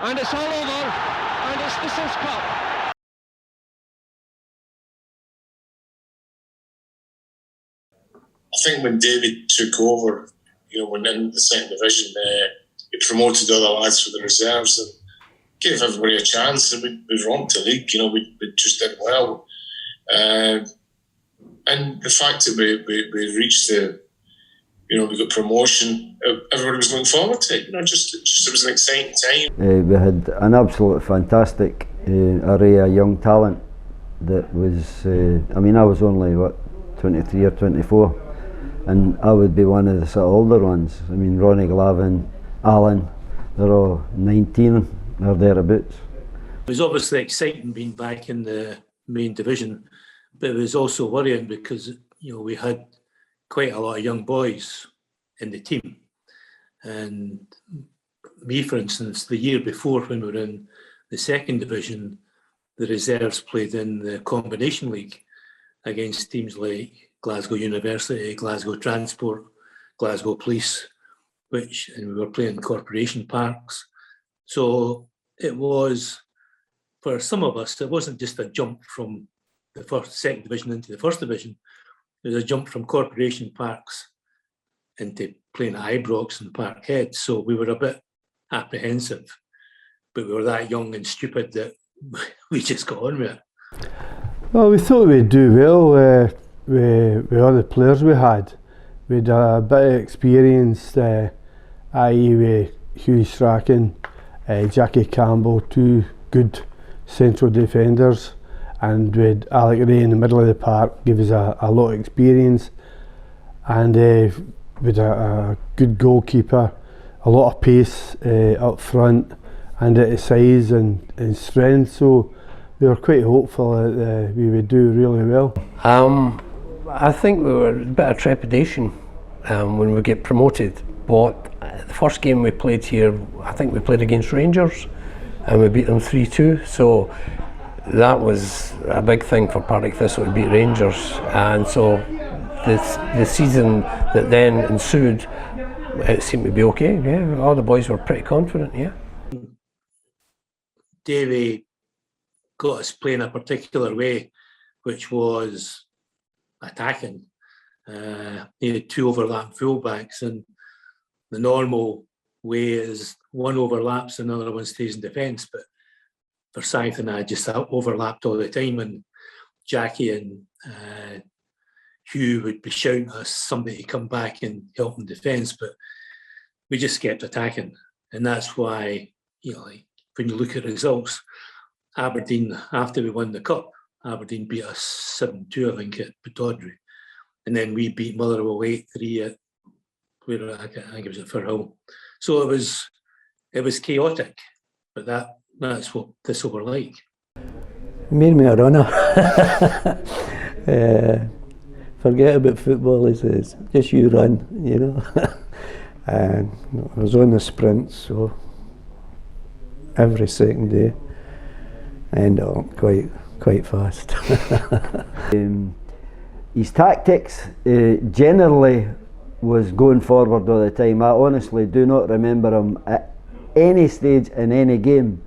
and it's all over, and it's Thistle's cup. I think when David took over, when in the second division, he promoted other lads for the reserves and gave everybody a chance, and we romped the league. We just did well, and the fact that we reached we got promotion, everybody was looking forward to it. Just it was an exciting time. We had an absolute fantastic array of young talent that was. I was only 23 or 24. And I would be one of the sort of older ones. Ronnie Glavin, Alan, they're all 19 or thereabouts. It was obviously exciting being back in the main division, but it was also worrying because we had quite a lot of young boys in the team. And me, for instance, the year before when we were in the second division, the reserves played in the combination league against teams like Glasgow University, Glasgow Transport, Glasgow Police, and we were playing corporation parks. So it was, for some of us, it wasn't just a jump from the second division into the first division. It was a jump from corporation parks into playing at Ibrox and Parkhead. So we were a bit apprehensive, but we were that young and stupid that we just got on with it. Well, we thought we'd do well. With all the players we had a bit of experience, i.e. with Hugh Strachan, Jackie Campbell, two good central defenders, and with Alec Ray in the middle of the park, give us a lot of experience, and with a good goalkeeper, a lot of pace up front and at his size and strength, so we were quite hopeful that we would do really well. I think we were a bit of trepidation when we get promoted, but the first game we played here, I think we played against Rangers and we beat them 3-2, so that was a big thing for Partick Thistle to beat Rangers, and so the season that then ensued, it seemed to be okay. Yeah, all the boys were pretty confident. Yeah. Davey got us playing a particular way, which was attacking. He had two overlapping fullbacks, and the normal way is one overlaps and another one stays in defence. But Forsyth and I just overlapped all the time, and Jackie and Hugh would be shouting at us somebody to come back and help in defence, but we just kept attacking, and that's why when you look at results, Aberdeen, after we won the cup, Aberdeen beat us 7-2, I think, at Pittodrie. And then we beat Motherwell 8-3 at, I think it was at Firhill. So it was chaotic, but that's what Thistle were like. Made me a runner. Forget about football, he says. Just you run, And I was on the sprint, so every second day. I ended up quite fast. His tactics generally was going forward all the time. I honestly do not remember him at any stage in any game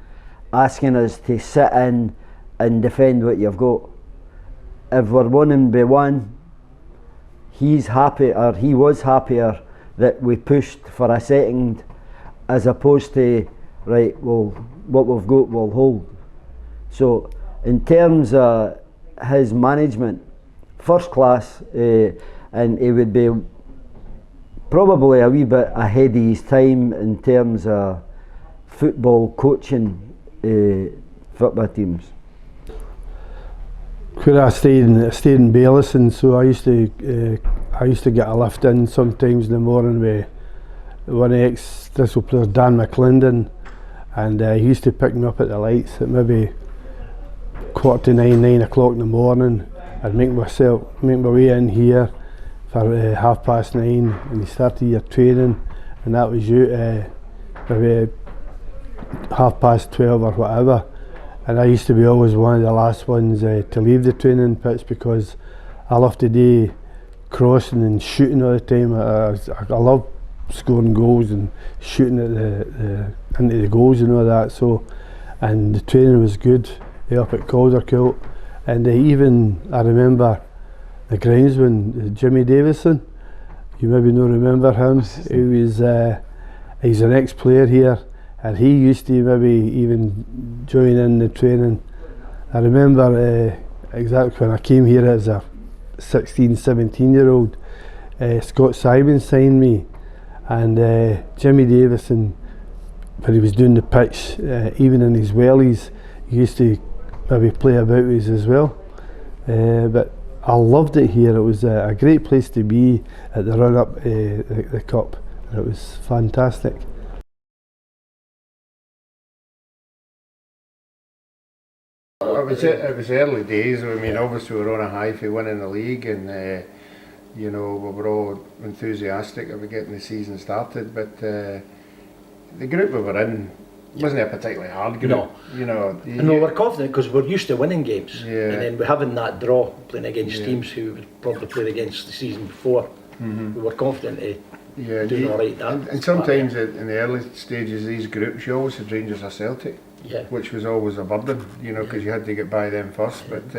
asking us to sit in and defend what you've got. If we're winning by one, he was happier that we pushed for a second as opposed to, right, well, what we've got we'll hold. So in terms of his management, first class, and he would be probably a wee bit ahead of his time in terms of football coaching football teams. Where I stayed in Bailison, so I used to get a lift in sometimes in the morning with one ex-Thistle player, Dan McClendon, and he used to pick me up at the lights at maybe 8:45, 9 o'clock in the morning. I'd make my way in here for 9:30, and you started your training, and that was you maybe 12:30 or whatever. And I used to be always one of the last ones to leave the training pitch because I loved to do crossing and shooting all the time. I love scoring goals and shooting at into the goals and all that. So, and the training was good up at Caldercourt, and even I remember the groundsman Jimmy Davison. You maybe don't remember him. He was he's an ex-player here, and he used to maybe even join in the training. I remember exactly when I came here as a 16, 17-year-old, Scott Simon signed me, and Jimmy Davison, when he was doing the pitch, even in his wellies, he used to maybe play about with us as well. But I loved it here. It was a great place to be at the run-up the cup. It was fantastic. It was early days. I mean, obviously we were on a high for winning the league, and you know, we were all enthusiastic about getting the season started. But the group we were in wasn't a particularly hard group. No. You know, and we were confident because we're used to winning games. Yeah. And then we're having that draw, playing against teams who we'd probably played against the season before. We were confident to do all right. And sometimes in the early stages of these groups, you always had Rangers or Celtic, which was always a burden, you know, because you had to get by them first. But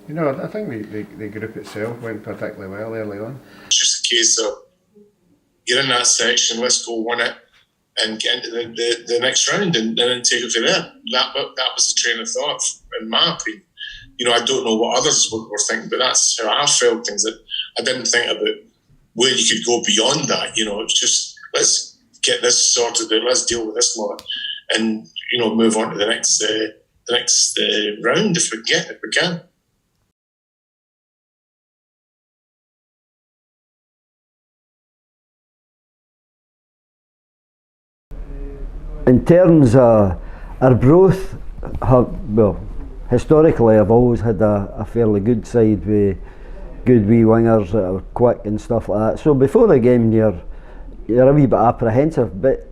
you know, I think the group itself went particularly well early on. It's just a case of you're in that section, let's go win it and get into the next round and then take it from there. That was the train of thought, in my opinion. You know, I don't know what others were thinking, but that's how I felt things. That I didn't think about where you could go beyond that. You know, it's just let's get this sorted out, let's deal with this lot, and you know, move on to the next round if we can. In terms of our growth, historically I've always had a fairly good side with good wee wingers that are quick and stuff like that. So before the game you're a wee bit apprehensive, but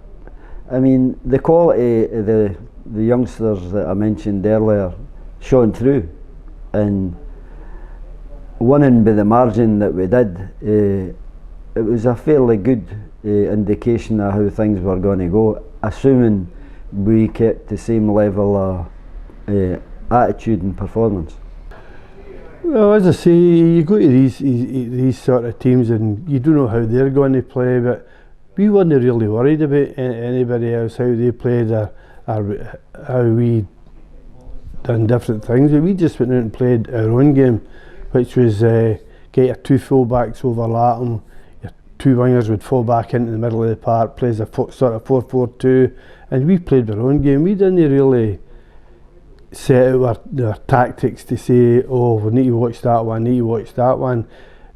I mean the quality of the youngsters that I mentioned earlier shone through, and winning by the margin that we did, it was a fairly good indication of how things were going to go, assuming we kept the same level of attitude and performance. Well, as I say, you go to these sort of teams and you don't know how they're going to play, but we weren't really worried about anybody else, how they played or how we done different things. We just went out and played our own game, which was get your two full backs overlapping, your two wingers would fall back into the middle of the park, plays a sort of 4-4-2, and we played our own game. We didn't really set out our tactics to say, oh, we need to watch that one,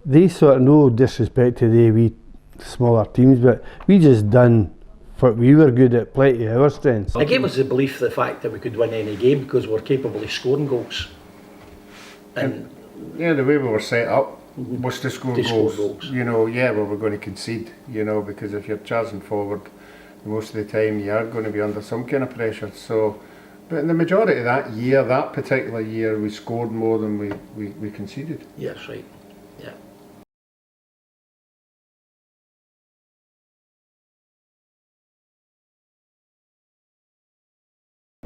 They sort of, no disrespect to the wee smaller teams, but we just done what we were good at, plenty of our strengths. It gave us the belief, the fact that we could win any game because we're capable of scoring goals. And yeah, the way we were set up was to score goals. You know, we were going to concede, you know, because if you're charging forward most of the time you are going to be under some kind of pressure. So, but in the majority of that particular year, we scored more than we conceded. Yes, right. Yeah.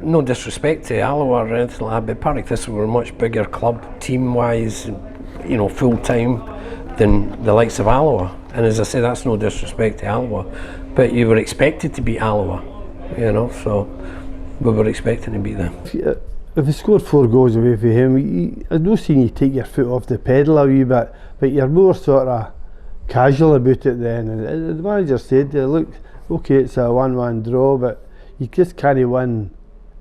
No disrespect to Alloa or anything like that, but Partick Thistle were a much bigger club, team-wise, you know, full-time than the likes of Alloa. And as I say, that's no disrespect to Alloa, but you were expected to beat Alloa, you know, so we were expecting to beat them. If you scored 4 goals away from him, I don't see you take your foot off the pedal a wee bit, but you're more sort of casual about it then. And the manager said, look, okay, it's a 1-1 draw, but you just can't win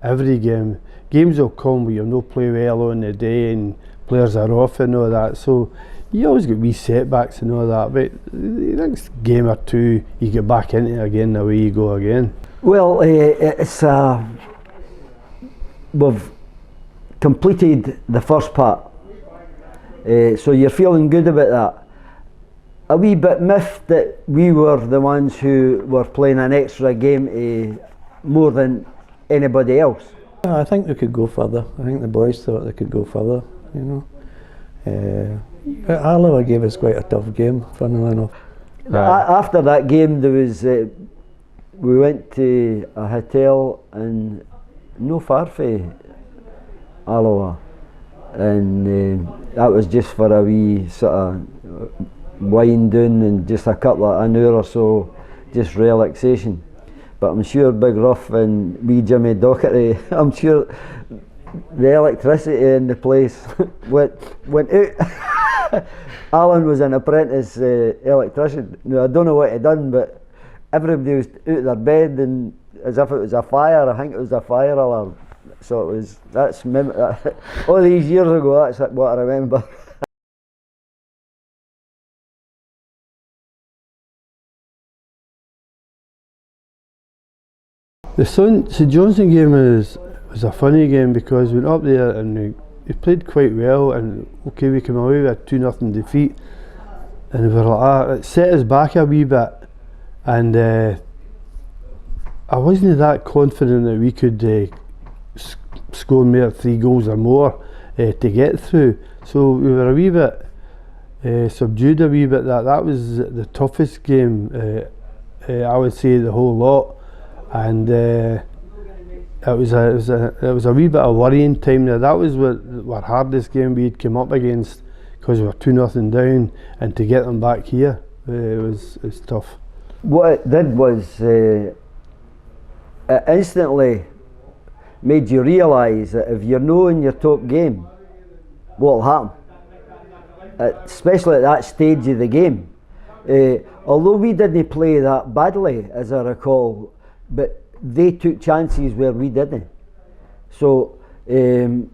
every game. Games will come where you'll not play well on the day and players are off and all that, so you always get wee setbacks and all that, but the next game or two you get back into it again, away you go again. Well, it's we've completed the first part, so you're feeling good about that. A wee bit miffed that we were the ones who were playing an extra game more than anybody else. I think we could go further. I think the boys thought they could go further, you know. But Alloa gave us quite a tough game, funnily enough. After that game, there was we went to a hotel in no far from Alloa, and that was just for a wee sort of wind down and just a couple of an hour or so, just relaxation. But I'm sure Big Ruff and wee Jimmy Docherty, I'm sure the electricity in the place went out. Alan was an apprentice electrician. Now, I don't know what he done, but everybody was out of their bed, and as if it was a fire. I think it was a fire alarm. So it was. All these years ago. That's what I remember. The St Johnstone game was a funny game because we went up there and we played quite well, and okay, we came away with a 2-0 defeat, and we were like, it set us back a wee bit, and I wasn't that confident that we could score more 3 goals or more to get through. So we were a wee bit subdued a wee bit. That was the toughest game, I would say, the whole lot. And it was a wee bit of worrying time there. That was our hardest game we'd come up against, because we were 2-0 down, and to get them back here, it was tough. What it did was it instantly made you realise that if you're not in your top game, what'll happen? Especially at that stage of the game. Although we didn't play that badly, as I recall, but they took chances where we didn't. So it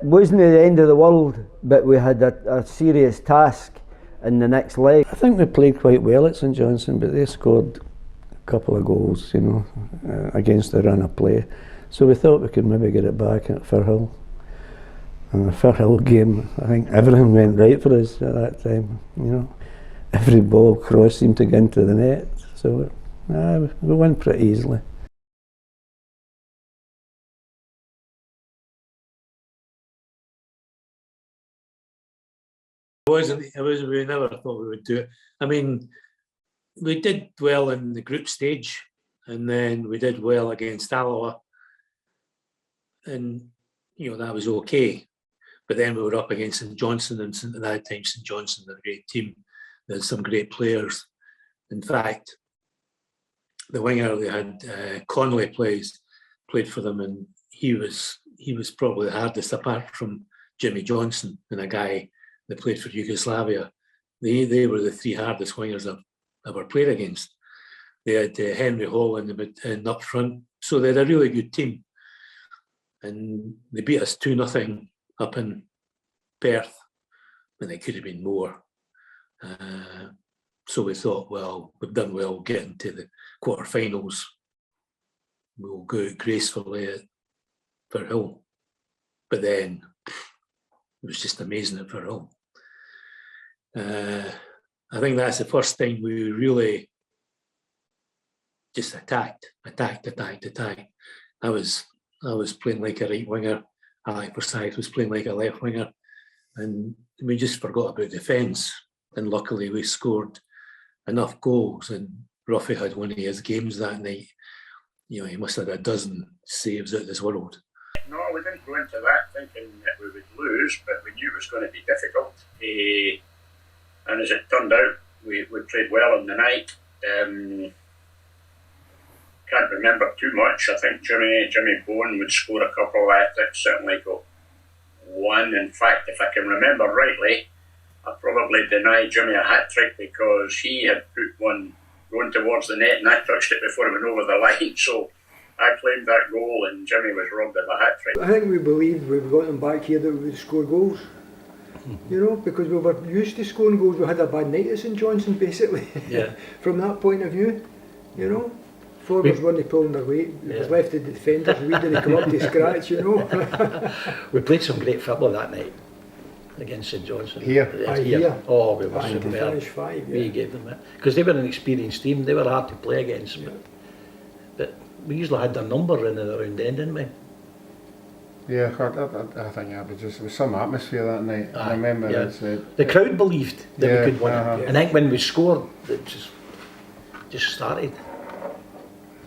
wasn't the end of the world, but we had a serious task in the next leg. I think we played quite well at St Johnstone, but they scored a couple of goals, you know, against the run of play. So we thought we could maybe get it back at Firhill. And the Firhill game, I think everything went right for us at that time, you know. Every ball cross seemed to get into the net, so we won pretty easily. We never thought we would do it. I mean, we did well in the group stage, and then we did well against Alloa, and you know, that was okay. But then we were up against St Johnstone, and at that time St Johnstone were a great team. They had some great players. In fact, the winger they had, Conley played for them, and he was probably the hardest, apart from Jimmy Johnson and a guy that played for Yugoslavia. They were the 3 hardest wingers I've ever played against. They had Henry Hall in up front, so they had a really good team. And they beat us 2-0 up in Perth, and it could have been more. So we thought, well, we've done well getting to the quarterfinals. We'll go out gracefully at Firhill. But then it was just amazing at Firhill. I think that's the first time we really just attacked. I was playing like a right winger. Alec Forsyth was playing like a left winger, and we just forgot about defence. And luckily we scored enough goals, and Ruffy had one of his games that night. You know, he must have had a dozen saves out of this world. No, we didn't go into that thinking that we would lose, but we knew it was going to be difficult. And as it turned out, we played well on the night. Can't remember too much. I think Jimmy Bowen would score a couple. I think certainly got one. In fact, if I can remember rightly, I probably denied Jimmy a hat-trick because he had put one going towards the net and I touched it before it went over the line. So I claimed that goal and Jimmy was robbed of a hat-trick. I think we believed we've got them back here that we would score goals. You know, because we were used to scoring goals. We had a bad night at St Johnstone, basically. Yeah. From that point of view, you know. Forwards weren't pulling their weight. It was left to the defenders. We didn't come up to scratch, you know. We played some great football that night against St Johnstone. Here? Here. Oh, we were To superb. finish 5, We gave them it. Because they were an experienced team. They were hard to play against. But we usually had their number in and around then, didn't we? Yeah, I think it was some atmosphere that night. I remember the crowd believed that we could win. Uh-huh. And I think when we scored, it just started.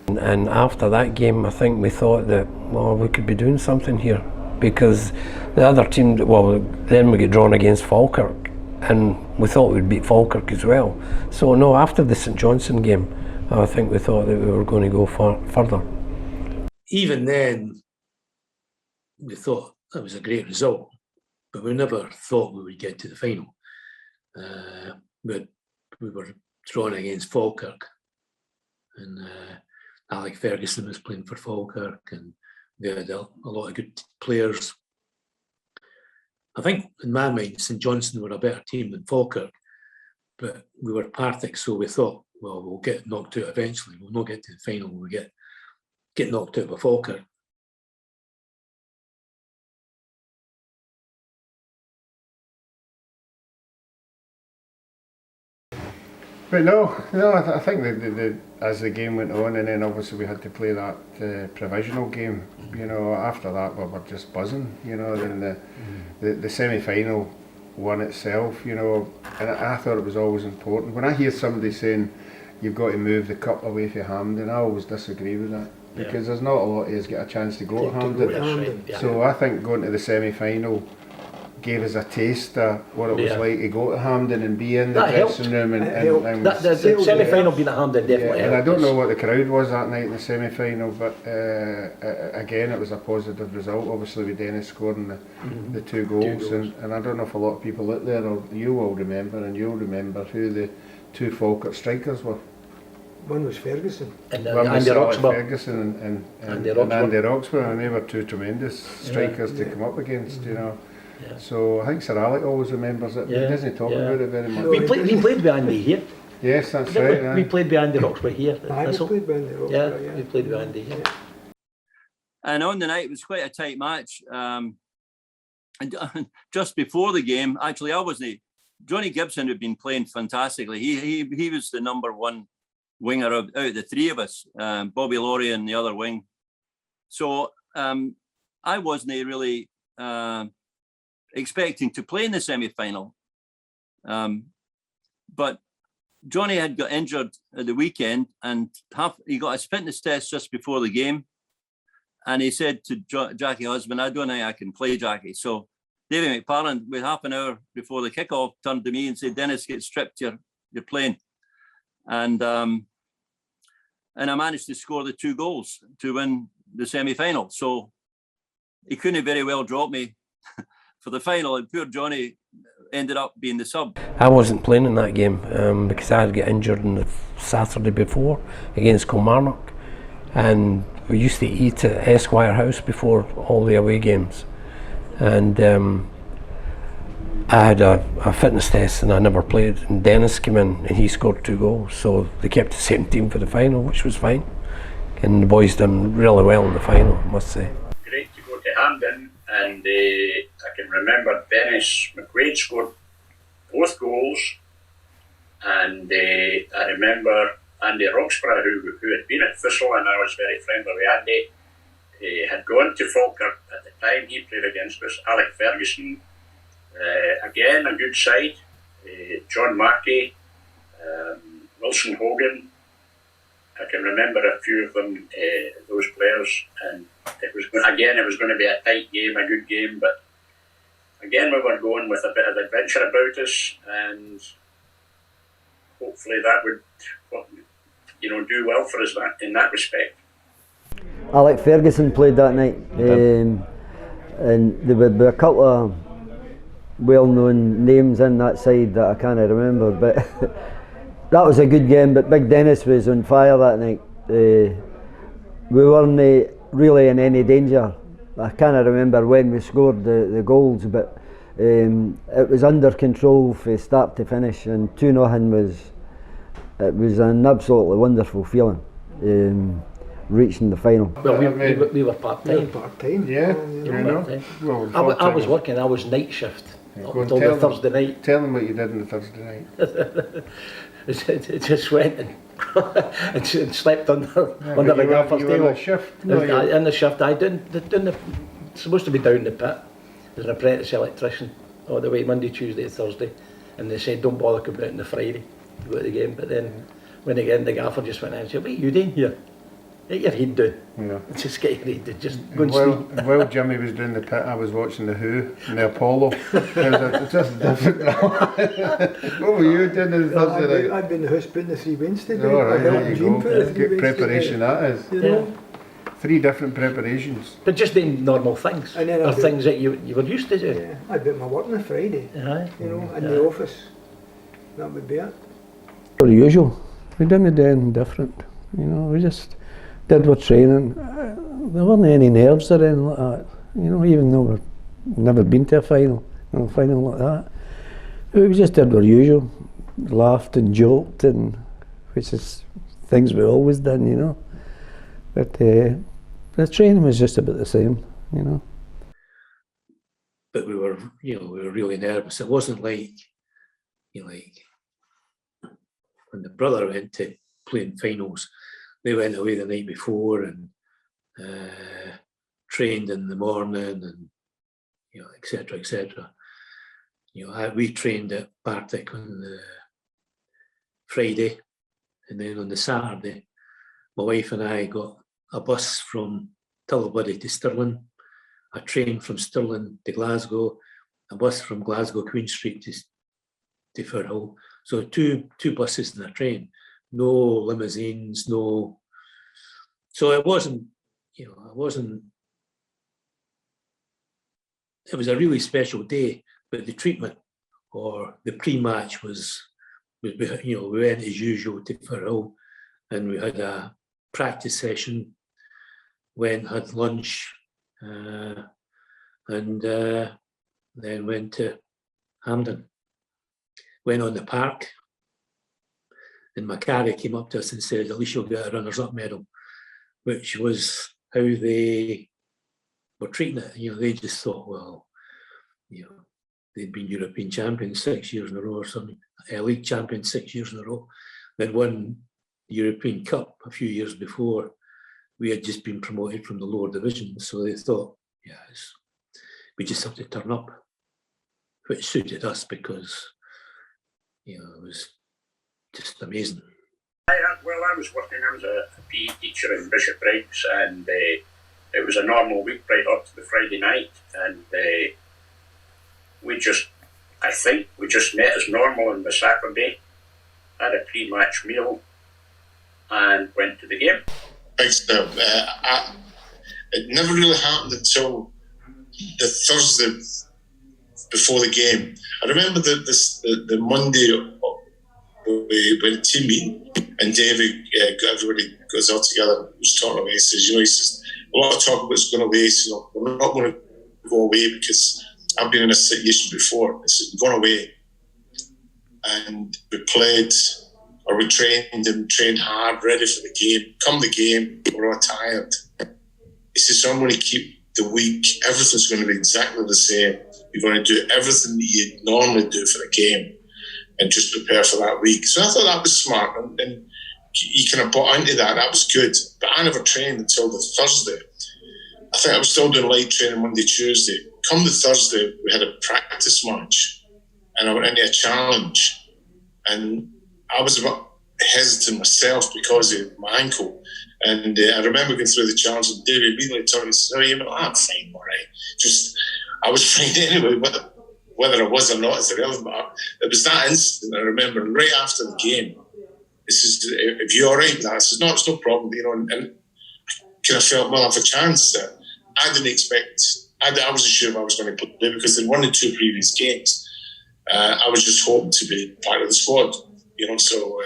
And after that game, I think we thought that, well, we could be doing something here, because the other team, well, then we get drawn against Falkirk, and we thought we'd beat Falkirk as well. So no, after the St Johnstone game, I think we thought that we were going to go further. Even then, we thought that was a great result, but we never thought we would get to the final. But we were drawn against Falkirk, and Alec Ferguson was playing for Falkirk, and we had a lot of good players. I think, in my mind, St Johnstone were a better team than Falkirk, but we were Partick, so we thought, well, we'll get knocked out eventually. We'll not get to the final. We'll get knocked out by Falkirk. But no, I think that as the game went on, and then obviously we had to play that provisional game. You know, after that we were just buzzing. You know, then the semi-final won itself. You know, and I thought it was always important. When I hear somebody saying you've got to move the cup away from Hampden, I always disagree with that, because there's not a lot of us get a chance to go to Hampden. So I think going to the semi-final gave us a taste of what it was like to go to Hampden and be in the dressing room. And the semi-final being at Hampden definitely helped. And I don't know what the crowd was that night in the semi-final, but again it was a positive result. Obviously with Dennis scoring the two goals. And I don't know if a lot of people out there, or you will remember, and you'll remember who the two Falkirk strikers were. One was Ferguson. And Andy Roxburgh. Ferguson and Andy Roxburgh, and they were two tremendous strikers to come up against, you know. Yeah. So I think Sir Alec always remembers it, but he doesn't talk about it very much. We played with Andy here. Yes, that's right. We played with Andy Roxburgh here. We played with Andy Roxburgh, we played with Andy here. And on the night, it was quite a tight match. And just before the game, actually, I wasn't. Johnny Gibson had been playing fantastically. He was the number one winger out of the three of us. Bobby Laurie in the other wing. So I wasn't really expecting to play in the semi-final. But Johnny had got injured at the weekend, and he got his fitness test just before the game. And he said to Jackie Husband, I don't think I can play, Jackie. So David McParland, with half an hour before the kickoff, turned to me and said, Dennis, get stripped, you're playing. And I managed to score the 2 goals to win the semi-final. So he couldn't very well drop me for the final, and poor Johnny ended up being the sub. I wasn't playing in that game because I had got injured on the Saturday before against Kilmarnock, and we used to eat at Esquire House before all the away games, and I had a fitness test and I never played, and Dennis came in and he scored 2 goals, so they kept the same team for the final, which was fine, and the boys done really well in the final, I must say. Great to go to Hampden, and I can remember Dennis McQuaid scored both goals, and I remember Andy Roxburgh, who had been at Thistle, and I was very friendly with Andy, had gone to Falkirk at the time. He played against us. Alec Ferguson, again a good side, John Markey, Wilson Hogan. I can remember a few of them, those players, and it was going to be a tight game, a good game, but again we were going with a bit of adventure about us, and hopefully that would, do well for us in that respect. Alec Ferguson played that night, and there would be a couple of well-known names in that side that I can't remember, but that was a good game. But Big Dennis was on fire that night. We weren't really in any danger. I can't remember when we scored the goals, but it was under control from start to finish, and 2-0 was an absolutely wonderful feeling, reaching the final. Well, we were part-time. Yeah, I was working, I was night shift until the Thursday night. Tell them what you did on the Thursday night. It just went and slept under the gaffer's table. In the shift? In the shift, I didn't supposed to be down the pit. There's an apprentice electrician all the way Monday, Tuesday, Thursday, and they said don't bother coming out on the Friday to go to the game. But then when again the gaffer just went in and said, "What are you doing here? Get your head down." Yeah. Just get your head down. Just go and sleep. While Jimmy was doing the pit, I was watching the Who and the Apollo. It's just different. What were you doing on Thursday night? I'd been in the house putting the 3 wins today. All right, I there helped you Jean go. put the 3 Good wins preparation today. that is. You know? 3 different preparations. But just doing normal things, And then or I do- things that you were used to do. Yeah, I'd been my work on a Friday, Aye. you know, in the office. That would be it. Per usual. We didn't do anything different. You know, we just did our training. There weren't any nerves or anything like that. You know, even though we've never been to a final like that. We just did our usual. Laughed and joked, and which is things we always done, you know. But the training was just about the same, you know. But we were really nervous. It wasn't like, like when the brother went to playing finals, they went away the night before and trained in the morning and, etc., etc. We trained at Partick on the Friday, and then on the Saturday, my wife and I got a bus from Tilbury to Stirling, a train from Stirling to Glasgow, a bus from Glasgow Queen Street to Firhill. So two buses and a train, no limousines, no. So it wasn't, it was a really special day, but the treatment or the pre-match was we went as usual to Firhill and we had a practice session, had lunch, and then went to Hampden. Went on the park, and Macari came up to us and said, "At least you'll get a runners-up medal," which was how they were treating it. They just thought, well, they'd been European champions 6 years in a row or something, league champions 6 years in a row. Then won the European Cup a few years before. We had just been promoted from the lower division, so they thought, we just have to turn up, which suited us because it was just amazing. I was working, I was a PE teacher in Bishopbriggs, and it was a normal week right up to the Friday night, and I think we just met as normal on the Saturday, had a pre-match meal, and went to the game. It never really happened until the Thursday before the game. I remember the Monday we went to team meeting, and David, everybody goes out together. He was talking away. He says, a lot of talk about what's going away. So we're not going to go away because I've been in a situation before. He says, we're going away, and we played. Or we trained hard, ready for the game. Come the game, we're all tired. He says, so I'm going to keep the week, everything's going to be exactly the same. You're going to do everything that you normally do for the game and just prepare for that week. So I thought that was smart, and you kind of bought into that. That was good. But I never trained until the Thursday. I think I was still doing light training Monday, Tuesday. Come the Thursday, we had a practice match, and I went into a challenge, and I was a bit hesitant myself because of my ankle. And I remember going through the challenge, and David immediately told me, he said, "Oh, you know, I'm fine, all right." I was fine anyway, whether I was or not is irrelevant. But it was that instant, I remember, right after the game, he says, "If you're all right with that?" I said, "No, it's no problem," and I kind of felt, well, I have a chance. I didn't expect, I wasn't sure if I was going to play because they'd won the 2 previous games. I was just hoping to be part of the squad. So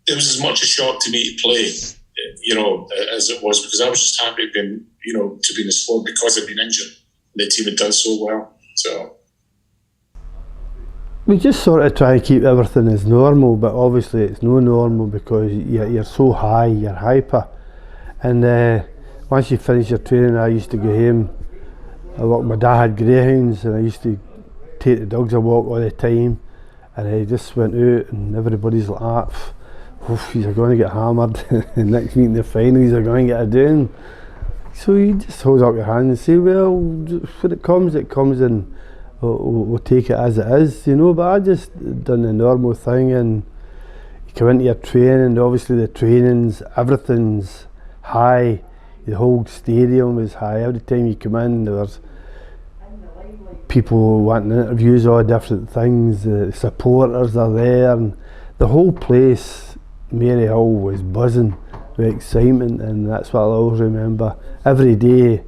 it was as much a shock to me to play, as it was, because I was just happy to be in the squad because I'd been injured. The team had done so well. So we just sort of try to keep everything as normal, but obviously it's no normal because you're so high, you're hyper. And once you finish your training, I used to go home. My dad had greyhounds, and I used to take the dogs a walk all the time. And I just went out, and everybody's like, he's going to get hammered. And next week in the final, he's going to get a doing. So you just hold up your hand and say, well, when it comes, and we'll take it as it is, you know. But I just done the normal thing, and you come into your training, obviously the trainings, everything's high, the whole stadium is high. Every time you come in, there was people wanting interviews, all different things, the supporters are there, and the whole place, Maryhill, was buzzing with excitement, and that's what I'll always remember. Every day,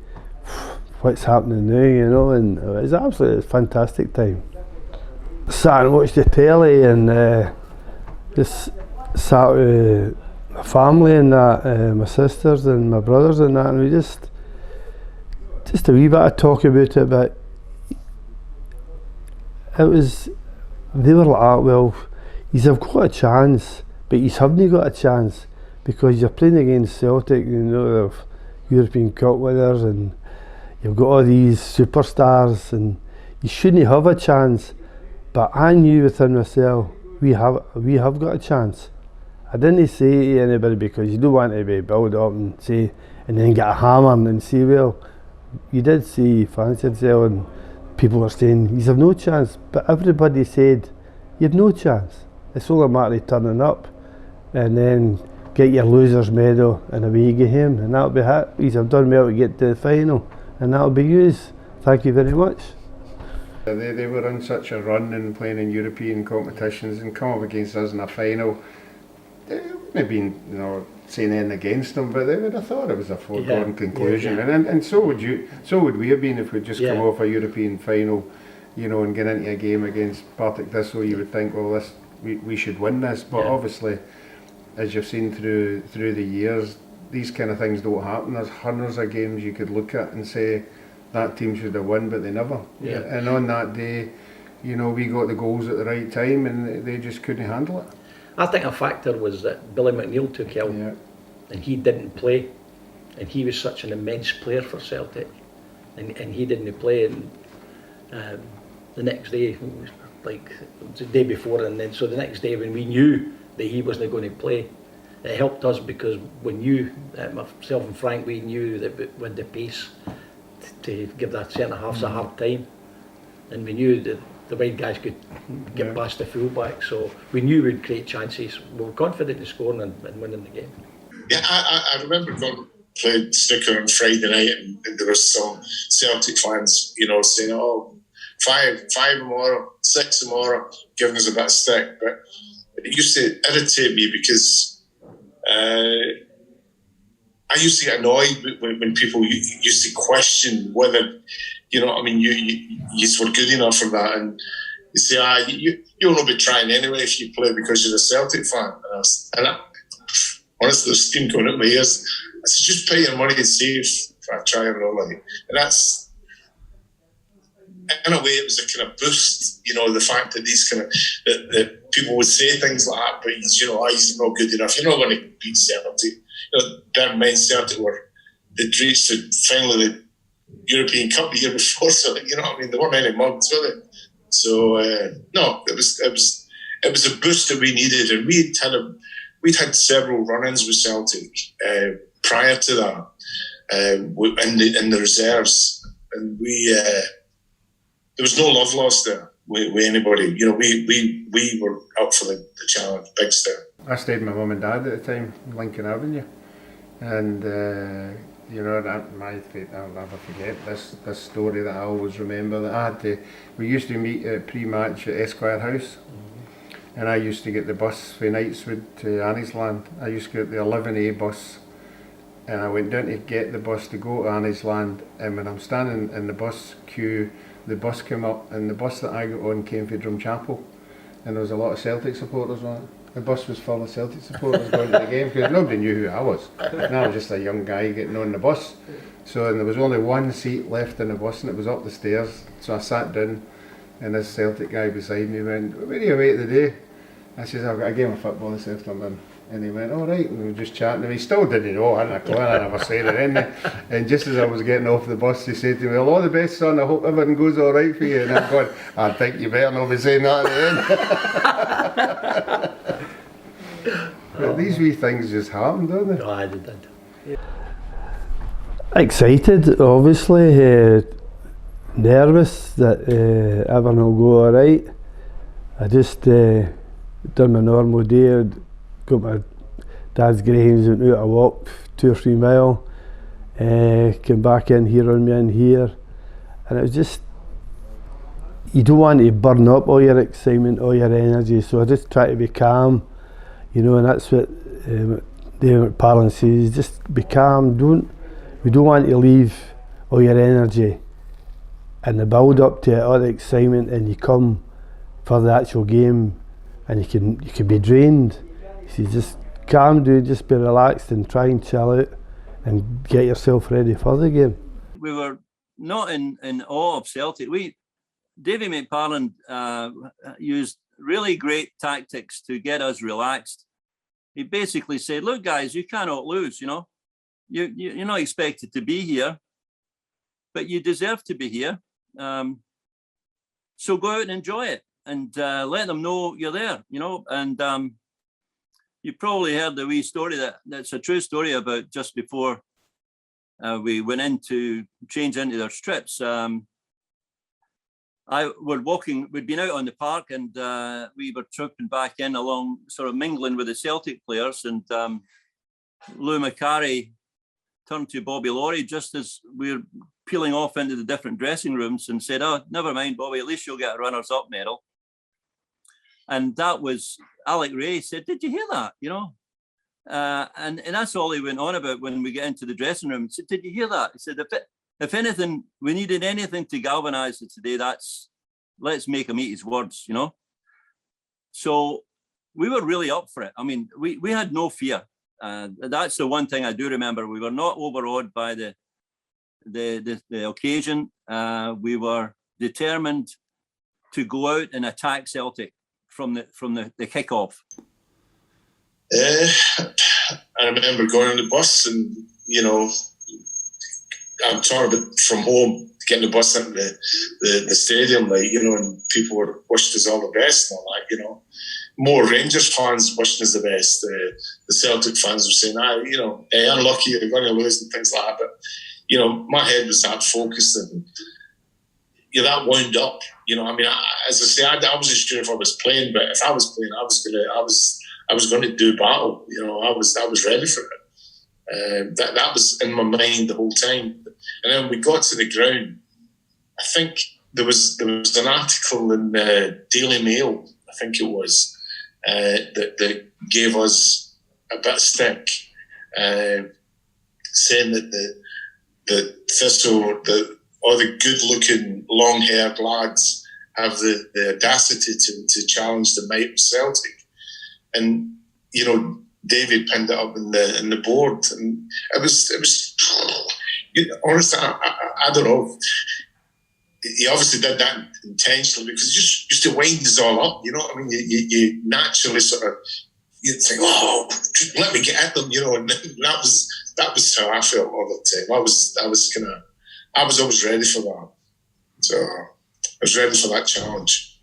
what's happening now, you know, and it was absolutely a fantastic time. Sat and watched the telly, and just sat with my family and that, my sisters and my brothers and that, and we just a wee bit of talk about it, but it was, they were like, oh, well, yous have got a chance, but yous haven't got a chance, because you're playing against Celtic, you know, they're European Cup winners, and you've got all these superstars, and you shouldn't have a chance. But I knew within myself, we have got a chance. I didn't say to anybody, because you don't want to be built up and say, and then get a hammer and say, well, you did say you fancied yourself, and people were saying, you have no chance. But everybody said, you have no chance. It's all a matter of turning up, and then get your loser's medal and away you go home, and that'll be it. You have done well to get to the final, and that'll be yours. Thank you very much. They were on such a run and playing in European competitions, and come up against us in a final. They wouldn't have been, you know, saying anything against them, but they would have thought it was a foregone conclusion. Yeah. And so would we have been if we'd just come off a European final, you know, and get into a game against Partick Thistle. You would think, well, we should win this, but obviously, as you've seen through the years, these kind of things don't happen. There's hundreds of games you could look at and say that team should have won, but they never. Yeah. And on that day, you know, we got the goals at the right time, and they just couldn't handle it. I think a factor was that Billy McNeil took ill, and he didn't play, and he was such an immense player for Celtic, and he didn't play, and the next day, like the day before, and then so the next day when we knew that he wasn't going to play, it helped us, because we knew, myself and Frank, we knew that with the pace to give that centre halves a hard time, and we knew that the wide guys could get past the fullback, so we knew we'd create chances. We were confident in scoring and winning the game. Yeah, I remember going played snooker on Friday night, and there was some Celtic fans, you know, saying, "Oh, five tomorrow, 6 tomorrow," giving us a bit of stick. But it used to irritate me, because I used to get annoyed when people used to question whether, you know, I mean, you were good enough for that, and you say, you'll not be trying anyway if you play because you're a Celtic fan. And honestly, there's steam coming out my ears. I said, just pay your money and see if I try or not. And that's, in a way, it was a kind of boost, you know, the fact that these kind of, that people would say things like that, but, you know, he's not good enough. You're not going to beat Celtic. You know, bear in mind, Celtic they'd reached finally the European Cup the year before, so, you know what I mean, there weren't any mugs, were they? So, no, it was a boost that we needed, and we'd had several run-ins with Celtic prior to that in the reserves, and there was no love lost there with anybody. You know, we were up for the challenge, big step. I stayed with my mum and dad at the time, Lincoln Avenue, and you know, my fate, I'll never forget this story that I always remember. That we used to meet pre-match at Esquire House, and I used to get the bus for Knightswood to Anniesland. I used to get the 11A bus, and I went down to get the bus to go to Anniesland, and when I'm standing in the bus queue, the bus came up, and the bus that I got on came from Drumchapel, and there was a lot of Celtic supporters on it. The bus was full of Celtic supporters going to the game, because nobody knew who I was. And I was just a young guy getting on the bus. So, and there was only one seat left in the bus, and it was up the stairs. So I sat down, and this Celtic guy beside me went, "Where are you away today?" I says, "I've got a game of football this afternoon." And he went, "All right," and we were just chatting. And he still didn't know, I hadn't a clue, I never said it in there. And just as I was getting off the bus, he said to me, "Well, all the best, son, I hope everything goes all right for you." And I'm going, "I think you better not be saying that at the end." But these wee things just happen, don't they? Oh, I did. Excited, obviously. Nervous that everything will go alright. I just done my normal day. I'd got my dad's grains, went out a walk 2 or 3 miles, came back in here on me in here, and it was just, you don't want to burn up all your excitement, all your energy, so I just try to be calm, you know, and that's what David McParland says, just be calm, we don't want to leave all your energy and the build up to it, all the excitement, and you come for the actual game and you can be drained. So just calm down, just be relaxed and try and chill out and get yourself ready for the game. We were not in awe of Celtic. Davy McParland used really great tactics to get us relaxed. He basically said, look guys, you cannot lose, you know. You're not expected to be here, but you deserve to be here. So go out and enjoy it and let them know you're there, you know. And you probably heard the wee story that's a true story about just before we went in to change into their strips. We'd been out on the park and we were trooping back in along, sort of mingling with the Celtic players, and Lou Macari turned to Bobby Laurie just as we were peeling off into the different dressing rooms and said, oh, never mind, Bobby, at least you'll get a runners-up medal. And that was, Alec Ray said, did you hear that? You know, and that's all he went on about when we get into the dressing room. He said, did you hear that? He said, if anything, we needed anything to galvanise it today, let's make him eat his words, you know. So we were really up for it. I mean, we had no fear. That's the one thing I do remember. We were not overawed by the occasion. We were determined to go out and attack Celtic from the kick-off. I remember going on the bus and, you know, I'm talking about from home, getting the bus into the stadium, like, you know, and people were wishing us all the best and all that, you know. More Rangers fans wishing us the best. The Celtic fans were saying, you know, hey, unlucky, you're going to lose and things like that. But, you know, my head was that focused and, you know, that wound up. You know, I mean, as I say, I wasn't sure if I was playing, but if I was playing, I was going to do battle. You know, I was ready for it. That was in my mind the whole time. And then we got to the ground. I think there was an article in the Daily Mail, I think it was, that gave us a bit of stick, saying that the Thistle, all the good-looking, long-haired lads have the audacity to challenge the might of Celtic. And, you know, David pinned it up in the board, and it was honestly, I don't know. He obviously did that intentionally because just to wind us all up, you know what I mean? You naturally sort of, you'd think, oh, let me get at them, you know, and that was how I felt all the time. I was always ready for that. So I was ready for that challenge.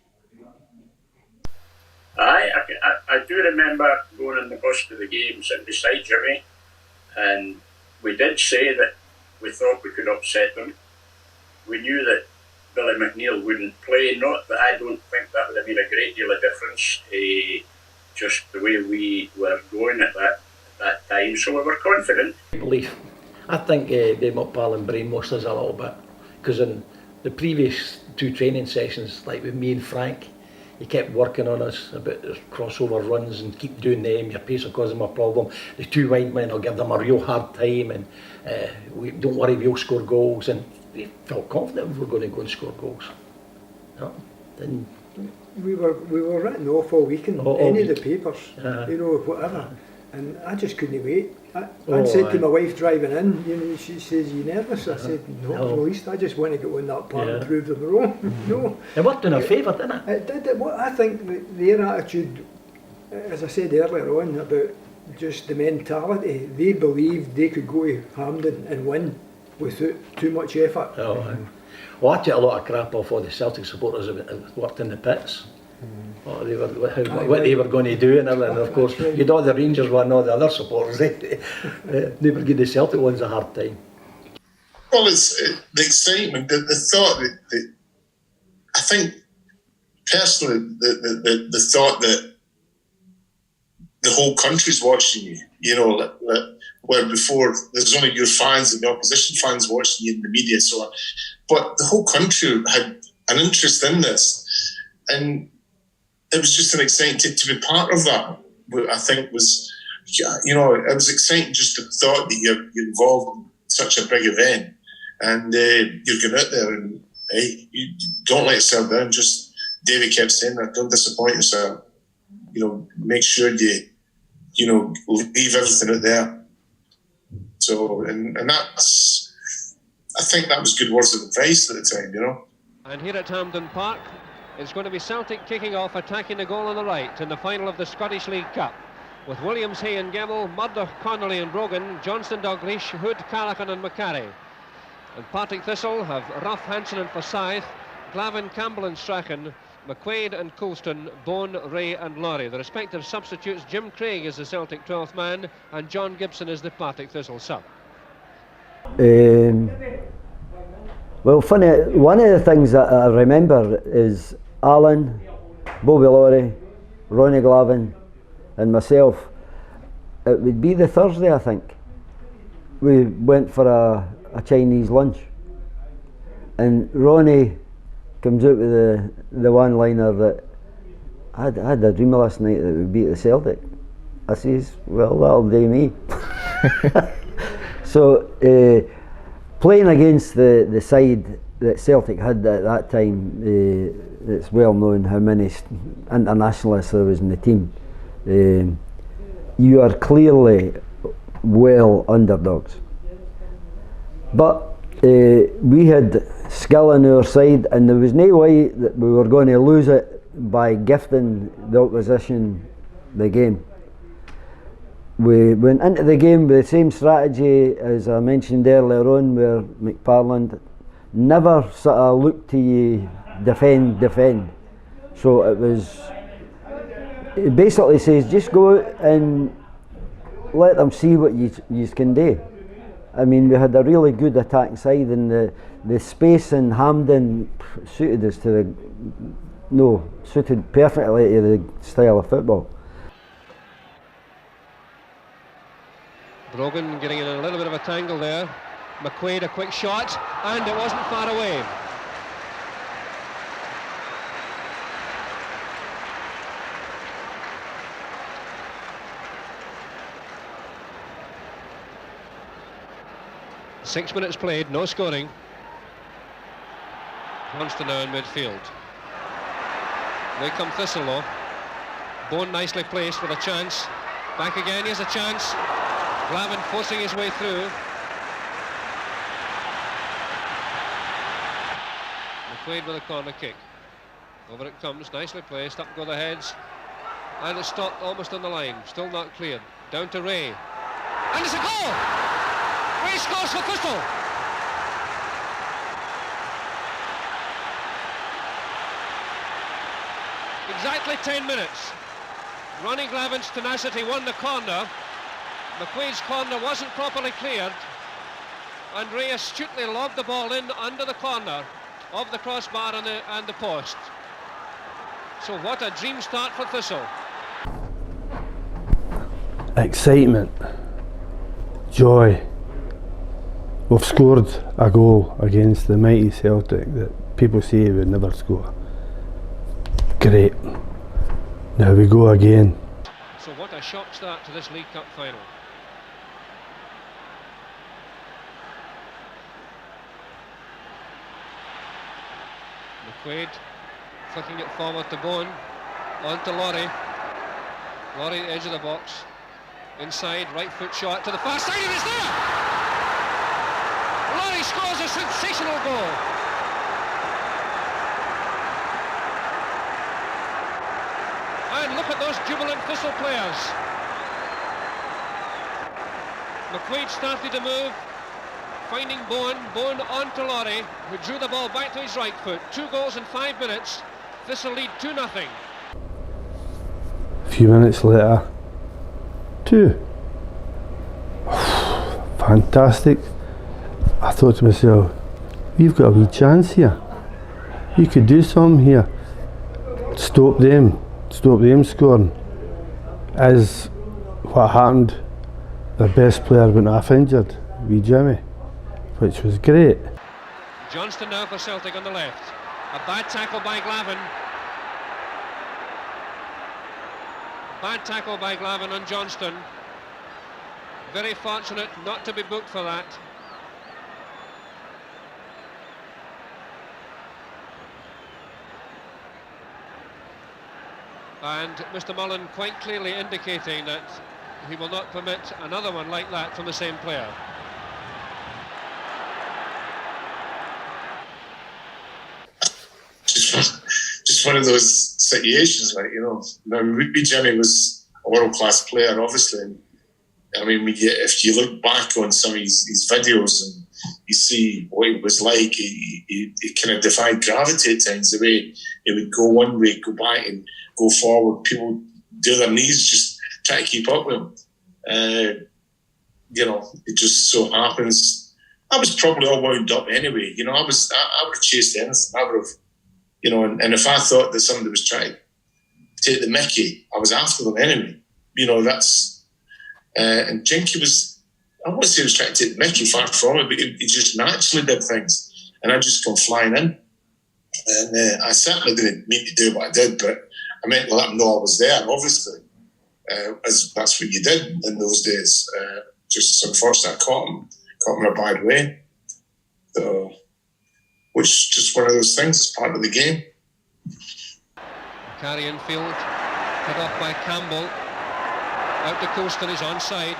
I do remember going on the bus to the game, sitting beside Jimmy, and we did say that we thought we could upset them. We knew that Billy McNeil wouldn't play. Not that I don't think that would have been a great deal of difference, just the way we were going at that time. So we were confident. Belief. I think Dave McParland brainwashed us a little bit, because in the previous 2 training sessions, like with me and Frank, he kept working on us about the crossover runs and keep doing them. Your pace will cause them a problem. The 2 wide men will give them a real hard time, and we don't worry, we'll score goals. And we felt confident we were going to go and score goals. No, then we were written off all week in any of the papers, you know, whatever. And I just couldn't wait. I said to my wife driving in, you know, she says, "You nervous?" I said, "No, at least I just want to go in that park and prove them wrong." No, it worked in our favour, didn't it? It did. What I think their attitude, as I said earlier on about just the mentality, they believed they could go to Hampden and win without too much effort. Well, I took a lot of crap off all the Celtic supporters that worked in the pits. What they were going to do and everything. And of course, you'd all the Rangers one, all the other supporters. They were giving the Celtic ones a hard time. Well, it's the excitement, the thought that I think personally, the thought that the whole country's watching you, you know, where before there's only your fans and the opposition fans watching you in the media and so on. But the whole country had an interest in this. And it was just an exciting to be part of that. I think was, you know, it was exciting just the thought that you're involved in such a big event. And you're going out there and hey, you don't let yourself down. Just Davey kept saying that, don't disappoint yourself. You know, make sure you know, leave everything out there. So, and that's, I think that was good words of advice at the time, you know. And here at Hampden Park, it's going to be Celtic kicking off, attacking the goal on the right in the final of the Scottish League Cup. With Williams, Hay and Gemmell, Murdoch, Connolly and Brogan, Johnston, Dalglish, Hood, Callaghan and McCarry. And Partick Thistle have Ruff, Hansen and Forsyth, Glavin, Campbell and Strachan, McQuaid and Coulston, Bone, Ray and Laurie. The respective substitutes, Jim Craig is the Celtic 12th man and John Gibson is the Partick Thistle sub. Well, funny, one of the things that I remember is Alan, Bobby Laurie, Ronnie Glavin and myself. It would be the Thursday, I think. We went for a Chinese lunch and Ronnie comes out with the one-liner that I had a dream last night that we beat the Celtic. I says, well, that'll do me. So playing against the side that Celtic had at that time, it's well known how many internationalists there was in the team. You are clearly well underdogs. But we had skill on our side and there was no way that we were going to lose it by gifting the opposition the game. We went into the game with the same strategy as I mentioned earlier on, where McParland never sort of looked to you defend. So it basically says just go out and let them see what you can do. I mean, we had a really good attacking side and the space in Hampden suited us suited perfectly to the style of football. Brogan getting in a little bit of a tangle there. McQuaid a quick shot and it wasn't far away. Six minutes played, no scoring. Johnston now in midfield. They come Thistle though. Bone nicely placed with a chance. Back again, here's a chance. Glavin forcing his way through. McQuaid with a corner kick. Over it comes, nicely placed, up go the heads. And it's stopped almost on the line, still not cleared. Down to Ray. And it's a goal! Ray scores for Thistle. Exactly 10 minutes. Ronnie Glavin's tenacity won the corner. McQuaid's corner wasn't properly cleared. And Ray astutely lobbed the ball in under the corner of the crossbar and the post. So what a dream start for Thistle. Excitement, joy. We've scored a goal against the mighty Celtic that people say would never score. Great. Now we go again. So what a shock start to this League Cup final. McQuaid flicking it forward to Bone, on to Laurie. Laurie edge of the box, inside, right foot shot to the far side, and it's there! Laurie scores a sensational goal. And look at those jubilant Thistle players. McQuaid started to move, finding Bone on to Laurie, who drew the ball back to his right foot. 2 goals in 5 minutes. Thistle lead 2-0. A few minutes later, 2. Fantastic. I thought to myself, we've got a wee chance here. You could do something here. Stop them scoring. As what happened, their best player went off injured, wee Jimmy, which was great. Johnston now for Celtic on the left. A bad tackle by Glavin. Bad tackle by Glavin on Johnston. Very fortunate not to be booked for that. And Mr. Mullen quite clearly indicating that he will not permit another one like that from the same player. Just one of those situations, like, you know. Wee Jimmy was a world-class player, obviously. And, I mean, if you look back on some of his videos and you see what he was like, he kind of defied gravity at times. The way he would go one way, go back and go forward. People do their knees just try to keep up with him. You know, it just so happens. I was probably all wound up anyway. You know, I would have chased anything. I would have, you know, and if I thought that somebody was trying to take the mickey, I was after them anyway. You know, that's, and Jinky was, I wouldn't say he was trying to take the mickey, far from it, but he just naturally did things. And I just come flying in. And I certainly didn't mean to do what I did, but I meant to let him know I was there, obviously. As that's what you did in those days. Just unfortunately, I caught him in a bad way. So, which is just one of those things, it's part of the game. Carry infield, cut off by Campbell. Out to Colston, he's onside.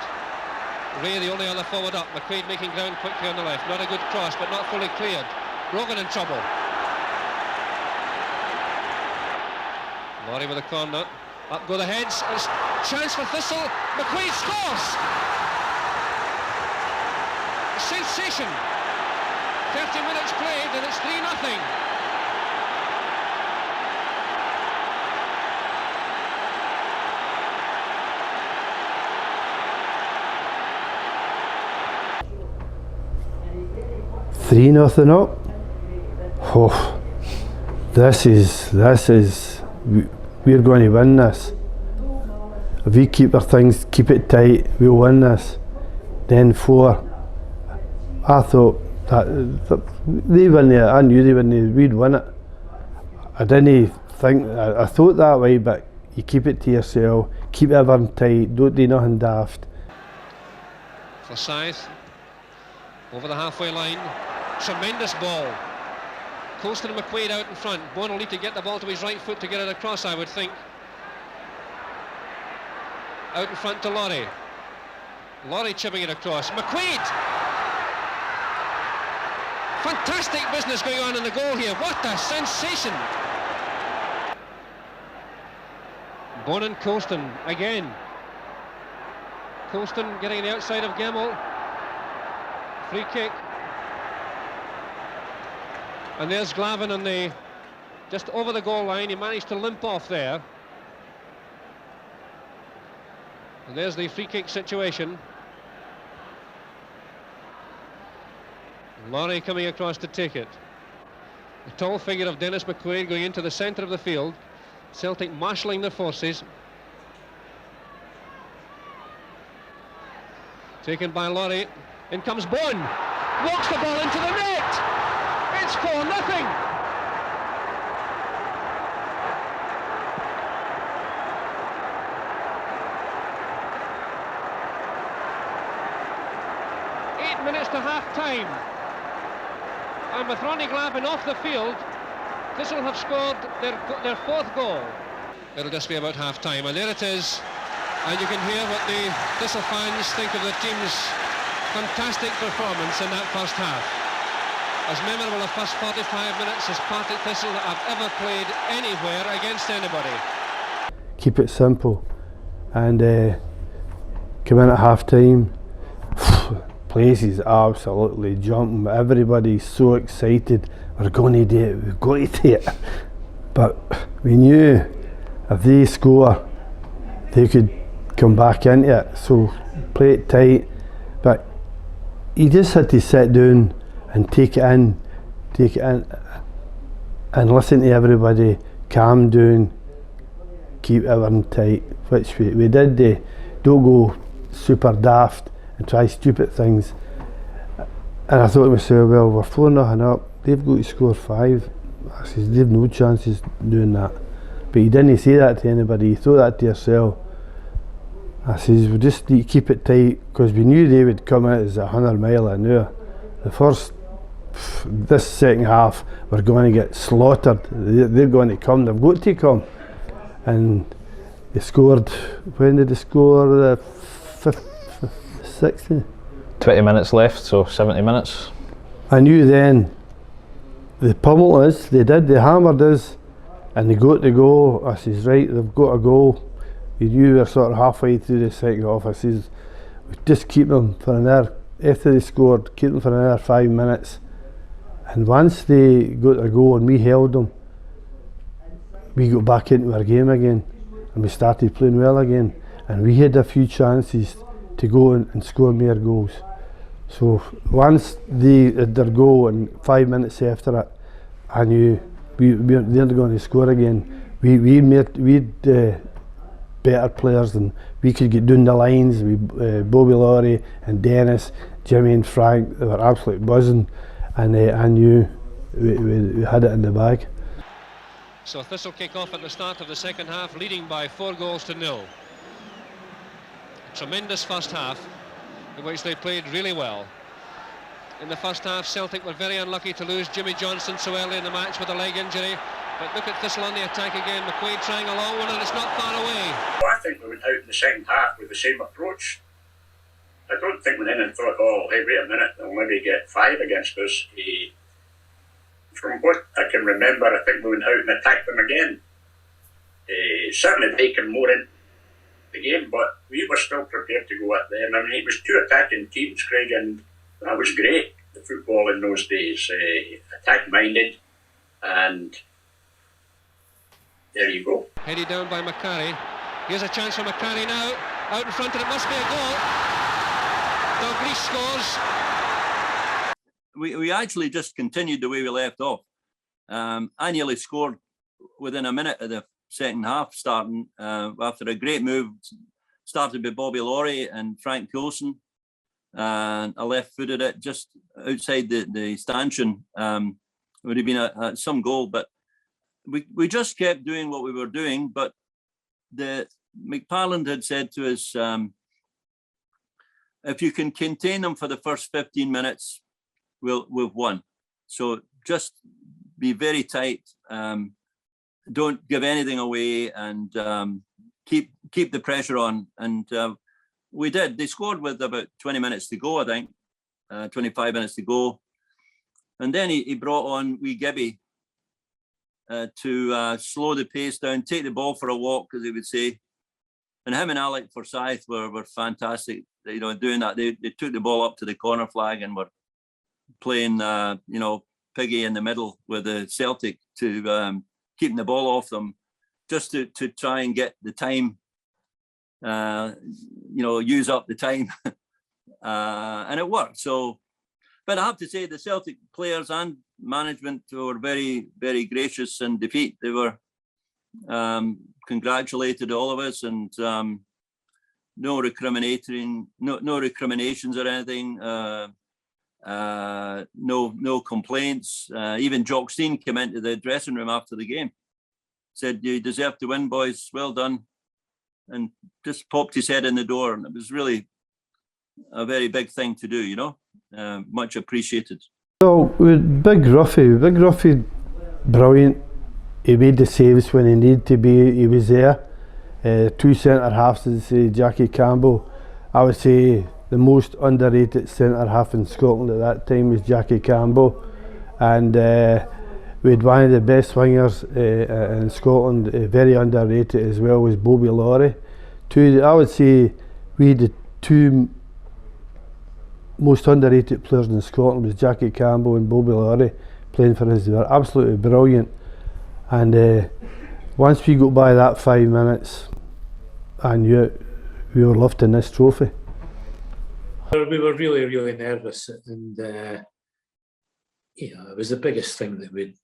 Ray, the only other forward up. McQuaid making ground quickly on the left. Not a good cross, but not fully cleared. Brogan in trouble. Laurie with a corner. Up go the heads. It's chance for Thistle. McQuaid scores! Sensation. 30 minutes played and it's 3-0. Three nothing up. Oh, this is. We're going to win this. If we keep our things, keep it tight, we'll win this. Then 4. I thought that they win it. I knew they win. We'd win it. I didn't think. I thought that way, but you keep it to yourself. Keep everything tight. Don't do nothing daft. Forsyth over the halfway line. Tremendous ball. Colston and McQuaid out in front. Bourne will need to get the ball to his right foot to get it across, I would think. Out in front to Laurie. Laurie chipping it across. McQuaid! Fantastic business going on in the goal here. What a sensation! Bourne and Colston again. Colston getting the outside of Gemmell. Free kick. And there's Glavin on the just over the goal line. He managed to limp off there. And there's the free kick situation. Laurie coming across to take it. The tall figure of Dennis McQuaid going into the centre of the field. Celtic marshalling their forces. Taken by Laurie. In comes Bourne. Walks the ball into the net. It's 4-0. 8 minutes to half-time. And with Ronnie Glavin off the field, Thistle have scored their 4th goal. It'll just be about half-time, and there it is. And you can hear what the Thistle fans think of the team's fantastic performance in that first half. As memorable a first 45 minutes as Partick Thistle have ever played anywhere against anybody. Keep it simple and come in at half time. Place is absolutely jumping. Everybody's so excited. We're going to do it. We've got to do it. But we knew if they score, they could come back into it. So play it tight. But you just had to sit down and take it in, and listen to everybody, calm down, keep everything tight, which we did. Don't go super daft and try stupid things. And I thought to myself, well, we're 4-0 up, they've got to score 5. I says, they've no chances doing that. But you didn't say that to anybody, you thought that to yourself. I says, we just need to keep it tight, because we knew they would come out as 100 mile an hour. This second half, we're going to get slaughtered. They're going to come, they've got to come. And they scored, when did they score? 60? 20 minutes left, so 70 minutes. I knew then, they pummeled us, they hammered us, and they got to go. I says, right, they've got to go. You knew we were sort of halfway through the second half. I says, just keep them for another, after they scored, keep them for another 5 minutes. And once they got to go and we held them, we got back into our game again, and we started playing well again. And we had a few chances to go and score more goals. So once they had their goal, and 5 minutes after it, I knew they weren't going to score again. We'd better players, and we could get down the lines. Bobby Laurie and Dennis, Jimmy and Frank, they were absolutely buzzing, and I knew we had it in the bag. So Thistle kick off at the start of the second half, leading by 4-0. Tremendous first half, in which they played really well. In the first half, Celtic were very unlucky to lose Jimmy Johnson so early in the match with a leg injury. But look at Thistle on the attack again. McQuaid trying a long one, and it's not far away. Well, I think we went out in the second half with the same approach. I don't think we went in and thought, oh, hey, wait a minute, they'll maybe get 5 against us. From what I can remember, I think we went out and attacked them again. Certainly taken more in the game, but we were still prepared to go at them. I mean, it was 2 attacking teams, Craig, and that was great, the football in those days. Attack-minded, and there you go. Headed down by McCarry. Here's a chance for McCarry now. Out in front, and it must be a goal. Dalglish scores. We actually just continued the way we left off. I nearly scored within a minute of the second half starting, after a great move started by Bobby Laurie and Frank Coulson, and I left-footed it just outside the stanchion. It would have been some goal, but we just kept doing what we were doing. But the McParland had said to us, if you can contain them for the first 15 minutes, we've won. So just be very tight. Don't give anything away, and keep the pressure on. And we did. They scored with about 20 minutes to go, I think, 25 minutes to go. And then he brought on wee Gibby to slow the pace down, take the ball for a walk, as he would say. And him and Alec Forsyth were fantastic, doing that. They took the ball up to the corner flag and were playing, piggy in the middle with the Celtic to keeping the ball off them, just to try and get the time, use up the time. And it worked. So, but I have to say the Celtic players and management were very, very gracious in defeat. They were congratulated all of us, and no recriminations or anything. No complaints. Even Jock Steen came into the dressing room after the game, said, "You deserve to win, boys. Well done," and just popped his head in the door. And it was really a very big thing to do, much appreciated. So with Big Ruffy, brilliant. He made the saves when he needed to be. He was there. 2 centre halves, as say, Jackie Campbell. I would say the most underrated centre half in Scotland at that time was Jackie Campbell, and we had one of the best wingers in Scotland, very underrated as well, was Bobby Laurie. I would say we had the 2 most underrated players in Scotland was Jackie Campbell and Bobby Laurie playing for us. They were absolutely brilliant, and once we got by that 5 minutes, I knew it, we were lifting this trophy. We were really, really nervous, and it was the biggest thing that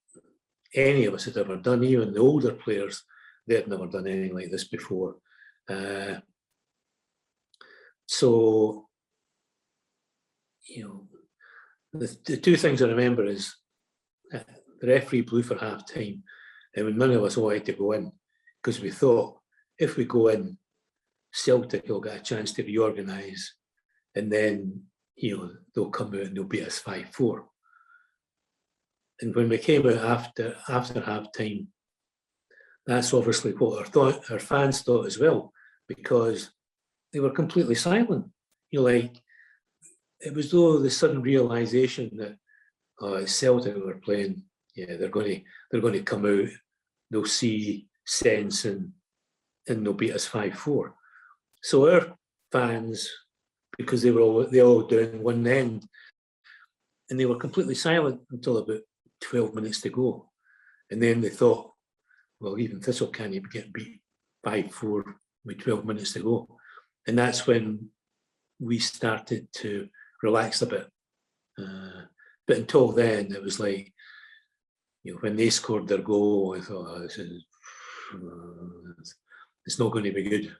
any of us had ever done. Even the older players, they had never done anything like this before. So, the two things I remember is the referee blew for half time, and none of us wanted to go in because we thought if we go in, Celtic will get a chance to reorganise, and then they'll come out and they'll beat us 5-4. And when we came out after half time, that's obviously what our fans thought as well, because they were completely silent. It was though the sudden realisation that Celtic were playing. Yeah, they're going to come out. They'll see sense and they'll beat us 5-4. So our fans, because they all doing one end, and they were completely silent until about 12 minutes to go, and then they thought, well, even Thistle can't get beat 5-4 with 12 minutes to go, and that's when we started to relax a bit. But until then, it was like, when they scored their goal, I thought, it's not going to be good.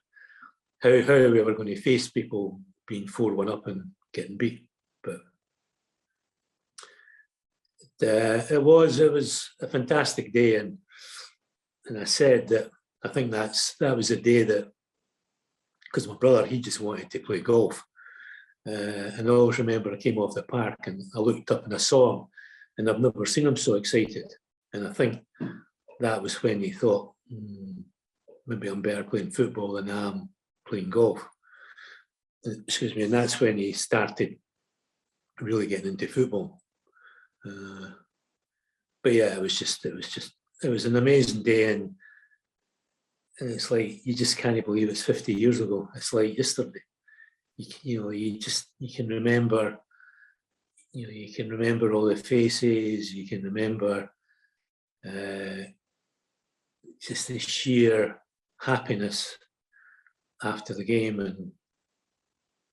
How are we ever going to face people being 4-1 up and getting beat? But it was a fantastic day, and I said that I think that was a day that, because my brother, he just wanted to play golf, and I always remember I came off the park and I looked up and I saw him, and I've never seen him so excited, and I think that was when he thought, maybe I'm better playing football than I am playing golf. Excuse me, and that's when he started really getting into football. But yeah, it was an amazing day, and it's like you just can't believe it's 50 years ago. It's like yesterday. You can remember. You can remember all the faces. You can remember just the sheer happiness after the game,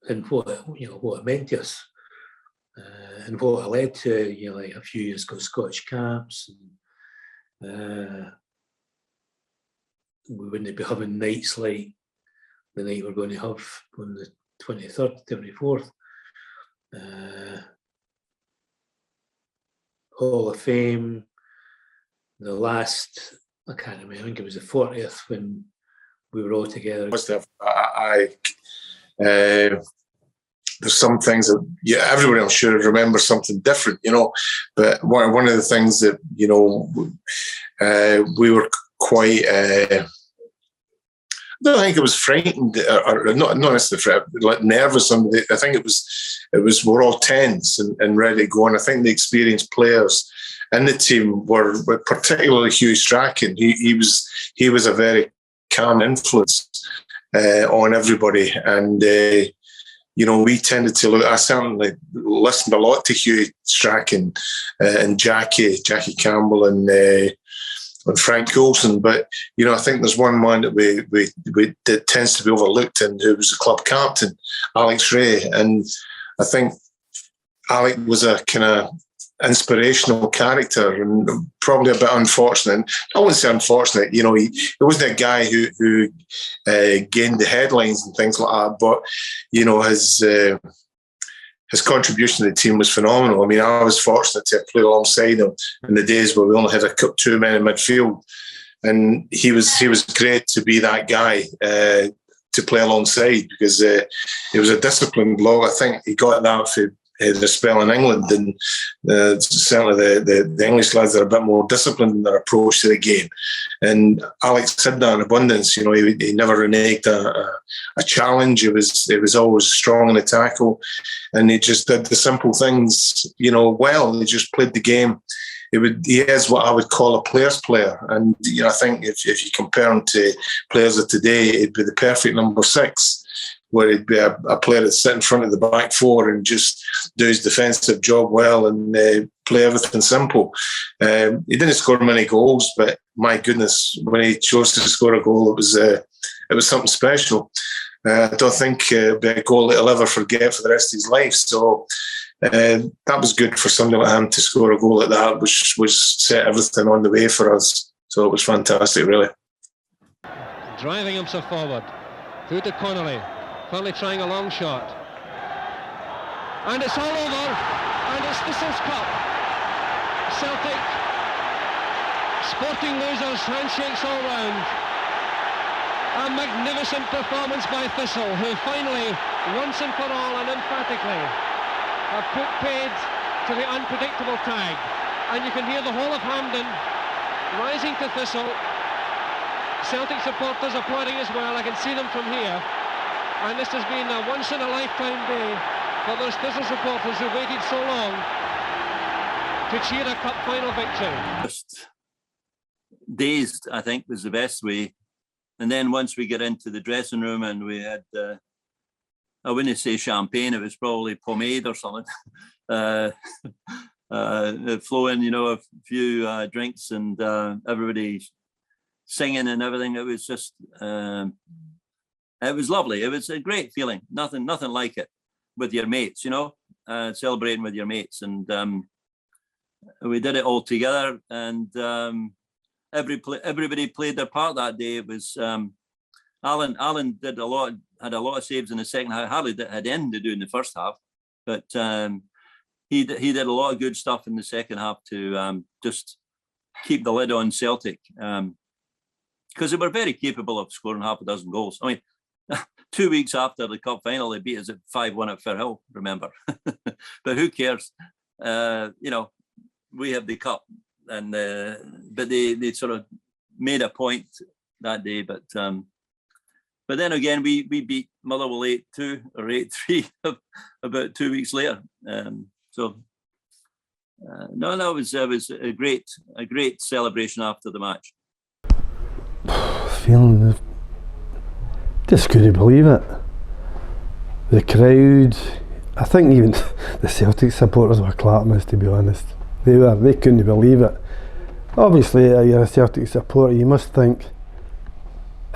and what it meant to us. And what it led to, like a few years ago, Scottish caps, and we wouldn't be having nights like the night we're going to have on the 23rd, 24th. Hall of Fame, the last, I can't remember, I think it was the 40th when we were all together. There's some things that everybody I'm sure remembers something different, but one of the things that we were quite I don't think it was frightened or not necessarily like nervous. I think it was we're all tense and ready to go, and I think the experienced players in the team were particularly Hugh Strachan. He was a very calm influence on everybody, and we tended to look. I certainly listened a lot to Hugh Strachan and Jackie Campbell and Frank Coulson. But I think there's one man that that tends to be overlooked, and who was the club captain, Alex Ray. And I think Alex was a kind of inspirational character, and probably a bit unfortunate. I wouldn't say unfortunate, he wasn't a guy who gained the headlines and things like that, but his contribution to the team was phenomenal. I mean, I was fortunate to play alongside him in the days where we only had two men in midfield, and he was great to be that guy to play alongside, because he was a disciplined bloke. I think he got that for the spell in England, and certainly the English lads are a bit more disciplined in their approach to the game. And Alex had that in abundance. He never reneged a challenge. He was always strong in the tackle, and he just did the simple things, well. He just played the game. He is what I would call a player's player, and I think if you compare him to players of today, it'd be the perfect number 6. Where he'd be a player that'd sit in front of the back four and just do his defensive job well and play everything simple. He didn't score many goals, but my goodness, when he chose to score a goal, it was something special. I don't think it'll be a goal that he'll ever forget for the rest of his life. So that was good for somebody like him to score a goal like that, which set everything on the way for us. So it was fantastic, really. Driving himself forward. Through to Connolly. Connolly trying a long shot. And it's all over. And it's Thistle's Cup. Celtic. Sporting losers. Handshakes all round. A magnificent performance by Thistle, who finally, once and for all and emphatically, have put paid to the unpredictable tag. And you can hear the whole of Hampden rising to Thistle. Celtic supporters applauding as well. I can see them from here. And this has been a once-in-a-lifetime day for those Thistle supporters who waited so long to cheer a cup final victory. Just dazed, I think, was the best way. And then once we get into the dressing room and we had, I wouldn't say champagne, it was probably pomade or something, flowing, you know, a few drinks and everybody singing and everything. It was just, it was lovely. It was a great feeling. Nothing like it with your mates, you know, celebrating with your mates. And we did it all together, and everybody played their part that day. It was Alan had a lot of saves in the second half. Hardly had anything to do in the first half, but he did a lot of good stuff in the second half to just keep the lid on Celtic, because they were very capable of scoring half a dozen goals. I mean, 2 weeks after the cup final, they beat us at 5-1 at Firhill, remember? But who cares? You know, we have the cup. And but they sort of made a point that day, but then again we beat Motherwell 8-2 or 8-3 about 2 weeks later. So no, it was a great celebration after the match. Feeling, just couldn't believe it. The crowd, I think even the Celtic supporters were clapping us, to be honest. They couldn't believe it. Obviously, you're a Celtic supporter, you must think,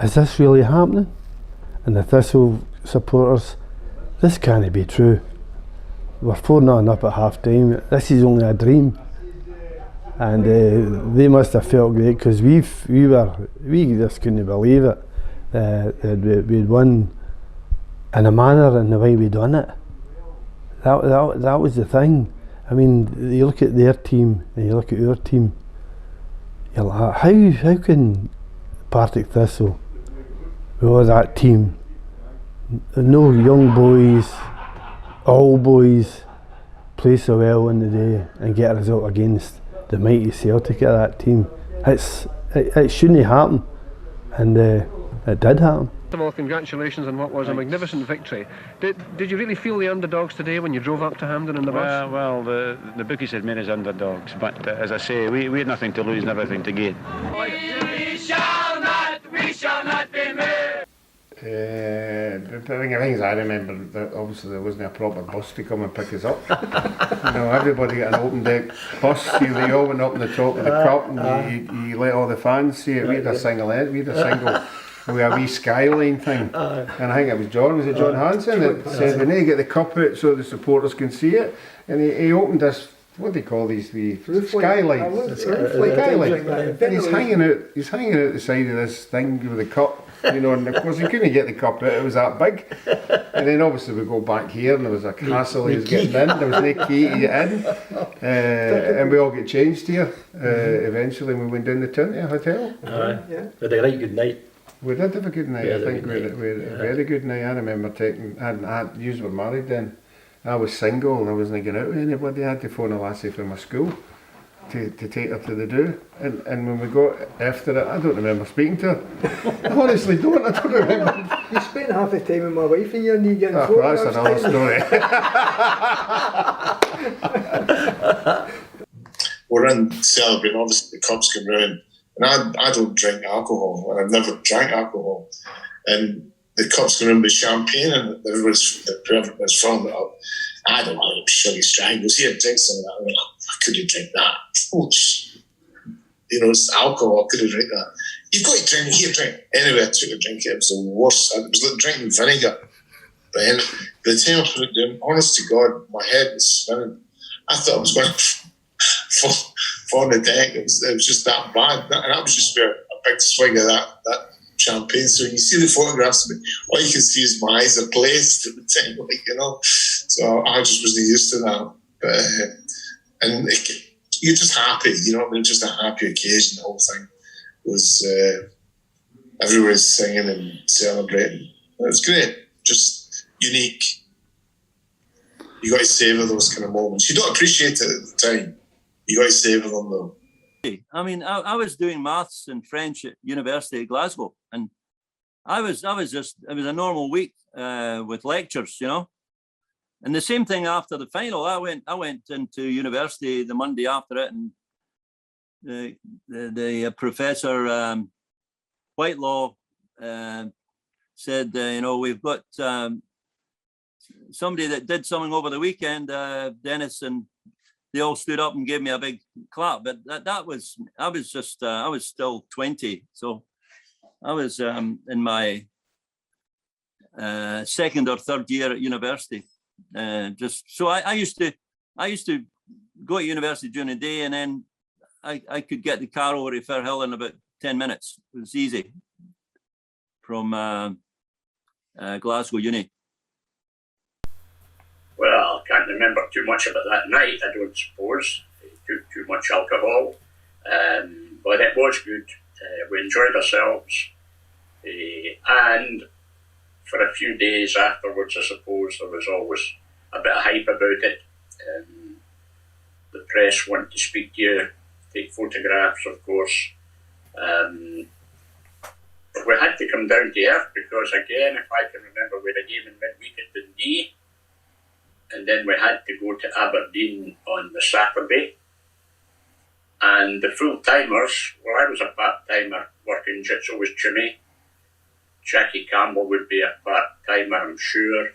is this really happening? And the Thistle supporters, this can't be true. We're 4-0 up at half time, this is only a dream. And they must have felt great, because we just couldn't believe it. We'd won in a manner and the way we'd done it. That was the thing. I mean, you look at their team and you look at our team, you're like, how can Partick Thistle, with all that team, no young boys, all boys, play so well in the day and get a result against the mighty Celtic at that team? It shouldn't happen, and it did happen. First of all, congratulations on what was a magnificent victory. Did you really feel the underdogs today when you drove up to Hampden in the bus? Well, the bookies had made us underdogs, but as I say, we had nothing to lose and everything to gain. We shall not be moved. The things I remember, that obviously there wasn't a proper bus to come and pick us up. You know, everybody got an open deck bus. They all went up on the top of the cup, and you let all the fans see it. We had a single with a wee skyline thing, and I think it was John Hansen that said we need to get the cup out so the supporters can see it, and he opened this, what do they call these, the skylights, and he's hanging out the side of this thing with the cup, you know, and of course he couldn't get the cup out, it was that big. And then obviously we go back here and there was a castle he was getting in, there was no key to get in, and we all get changed here eventually, and we went down the town to a hotel. We had a right good night. We did have a good night. I think we had a very good night. I remember you were married then. I was single and I wasn't going out with anybody. I had to phone a lassie from my school to take her to the do. And when we got after it, I don't remember speaking to her. I honestly don't. I don't remember. You spent half the time with my wife and you're getting photographs. That's another story. We're in celebrating, obviously the cup's come round. And I don't drink alcohol, and I've never drank alcohol. And the cup's going to be champagne, and everyone's filling it up. I don't know, it was Shuggy Strangles. He had drinks some of that. I went, I couldn't drink that. You know, it's alcohol, I couldn't drink that. You've got to drink here, drink. Anyway, I took a drink, it was the worst. It was like drinking vinegar. But anyway, by the time I put it down, honest to God, my head was spinning. I thought I was going to fall on the deck. It was just that bad. And that was just a big swing of that champagne. So when you see the photographs of me, all you can see is my eyes are glazed at the time, like, you know. So I just wasn't used to that. But, you're just happy, you know what I mean? Just a happy occasion. The whole thing was everybody's singing and celebrating. It was great, just unique. You got to savour those kind of moments. You don't appreciate it at the time. You got to savour them though. I mean, I was doing maths and French at University of Glasgow, and it was a normal week with lectures, you know. And the same thing after the final. I went into university the Monday after it, and the professor Whitelaw said, you know, we've got somebody that did something over the weekend, Dennis, and they all stood up and gave me a big clap. But I was still 20, so I was in my second or third year at university. I used to go to university during the day, and then I could get the car over to Firhill in about 10 minutes. It was easy from Glasgow Uni. Well, I can't remember too much about that night, I don't suppose. Too much alcohol. But it was good. We enjoyed ourselves. And for a few days afterwards, I suppose, there was always a bit of hype about it. The press wanted to speak to you, take photographs, of course. But we had to come down to earth because, again, if I can remember, we had a game in midweek at Dundee, and then we had to go to Aberdeen on the Saturday. And the full-timers, well, I was a part-timer working, so was Jimmy. Jackie Campbell would be a part-timer, I'm sure.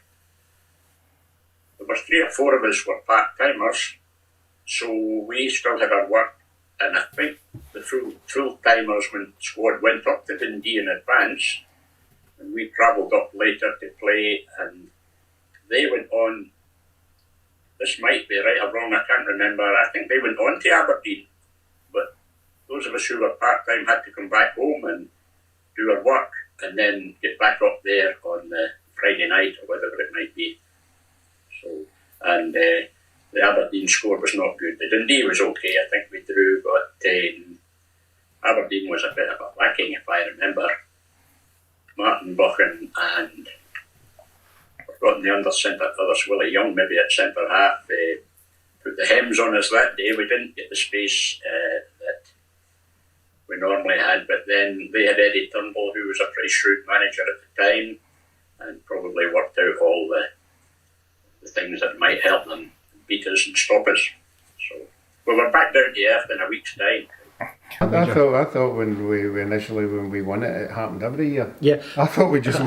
There were 3 or 4 of us were part-timers, so we still had our work. And I think the full-timers, when the squad went up to Dundee in advance, and we travelled up later to play, and they went on, this might be right or wrong, I can't remember, I think they went on to Aberdeen. But those of us who were part-time had to come back home and do our work, and then get back up there on the Friday night or whatever it might be. So, and the Aberdeen score was not good. The Dundee was okay, I think we drew, but Aberdeen was a bit of a whacking, if I remember. Martin Buchan and I've forgotten the other centre, others, Willie Young, maybe at centre half, put the hems on us that day. We didn't get the space that we normally had, but then they had Eddie Turnbull, who was a pretty shrewd manager at the time, and probably worked out all the things that might help them beat us and stop us. So we were back down to earth in a week's time. I thought when we won it, it happened every year. Yeah. I thought we just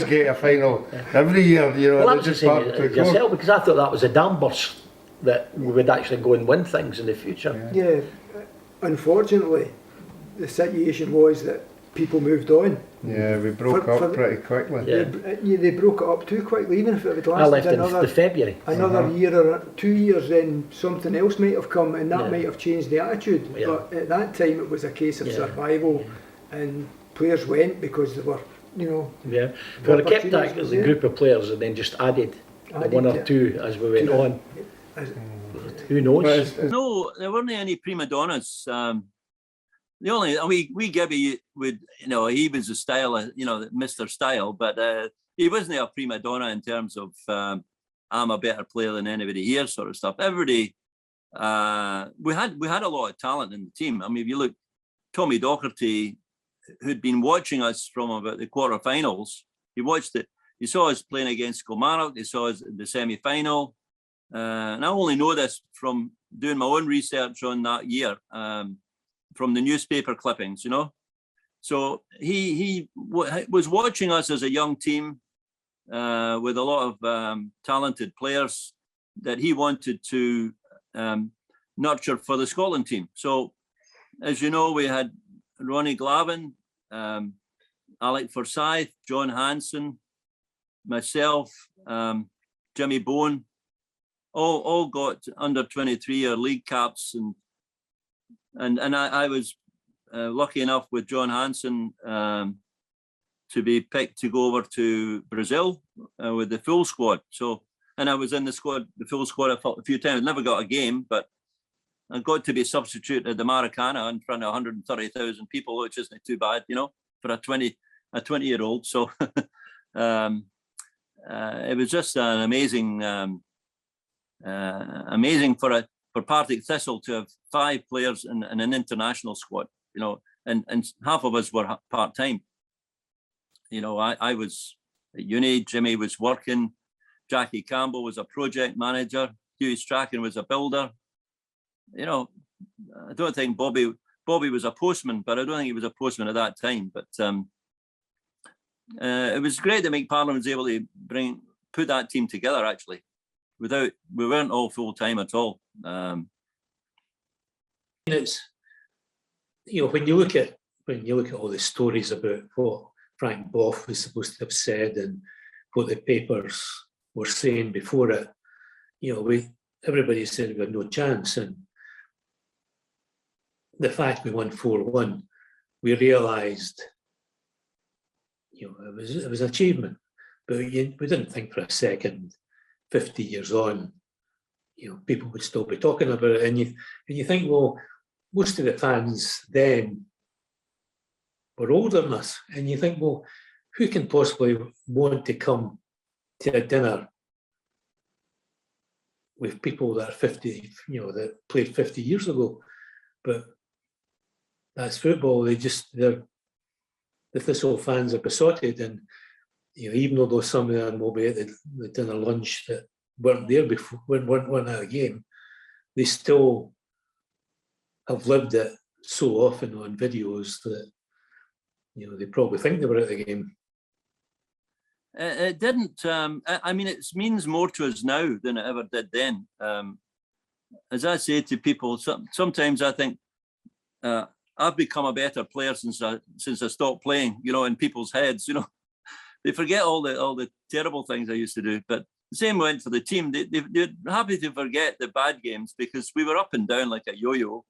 get a final every year, you know. Well, I was just saying yourself, because I thought that was a dam burst that we would actually go and win things in the future. Yeah, unfortunately, the situation was that people moved on. Yeah, we broke up pretty quickly. Yeah. They broke it up too quickly, even if it would I left lasted in February. Another year or 2 years, then something else might have come, and that might have changed the attitude. Yeah. But at that time, it was a case of survival, and players went because they were, you know. Yeah, we were kept that as a group of players, and then just added one or two as we went on. Who knows? No, there weren't any prima donnas. The only we Gibby would, you know, he was a style, you know, Mr. Style, but he wasn't a prima donna in terms of I'm a better player than anybody here sort of stuff. Everybody, we had a lot of talent in the team. I mean, if you look, Tommy Docherty, who'd been watching us from about the quarterfinals, he watched it. He saw us playing against Kilmarnock. He saw us in the semi-final, and I only know this from doing my own research on that year. From the newspaper clippings, you know. So he was watching us as a young team with a lot of talented players that he wanted to nurture for the Scotland team. So, as you know, we had Ronnie Glavin, Alec Forsyth, John Hanson, myself, Jimmy Bone, all got under 23 or league caps, and I was lucky enough with John Hanson to be picked to go over to Brazil with the full squad. So, and I was in the full squad a few times. Never got a game, but I got to be substitute at the Maracana in front of 130,000 people, which isn't too bad, for a 20-year-old. So it was just an amazing for Partick Thistle to have 5 players in an international squad, and half of us were part-time. I was at uni, Jimmy was working, Jackie Campbell was a project manager, Hugh Strachan was a builder. I don't think Bobby was a postman, but I don't think he was a postman at that time. But it was great that McParland was able to put that team together. Actually, we weren't all full time at all. It's when you look at all the stories about what Frank Boff was supposed to have said and what the papers were saying before it, everybody said we had no chance, and the fact we won 4-1, we realised, it was an achievement, but we didn't think for a second, 50 years on, people would still be talking about it, and you think, well, most of the fans then were older than us, and you think, well, who can possibly want to come to a dinner with people that are 50, that played 50 years ago? But that's football. The Thistle fans are besotted, and even though some of them will be at the dinner lunch that weren't there before, weren't at a game, they still have lived it so often on videos that they probably think they were at the game. It didn't. It means more to us now than it ever did then. As I say to people, sometimes I think I've become a better player since I stopped playing. In people's heads, they forget all the terrible things I used to do. But the same went for the team. They're happy to forget the bad games because we were up and down like a yo-yo.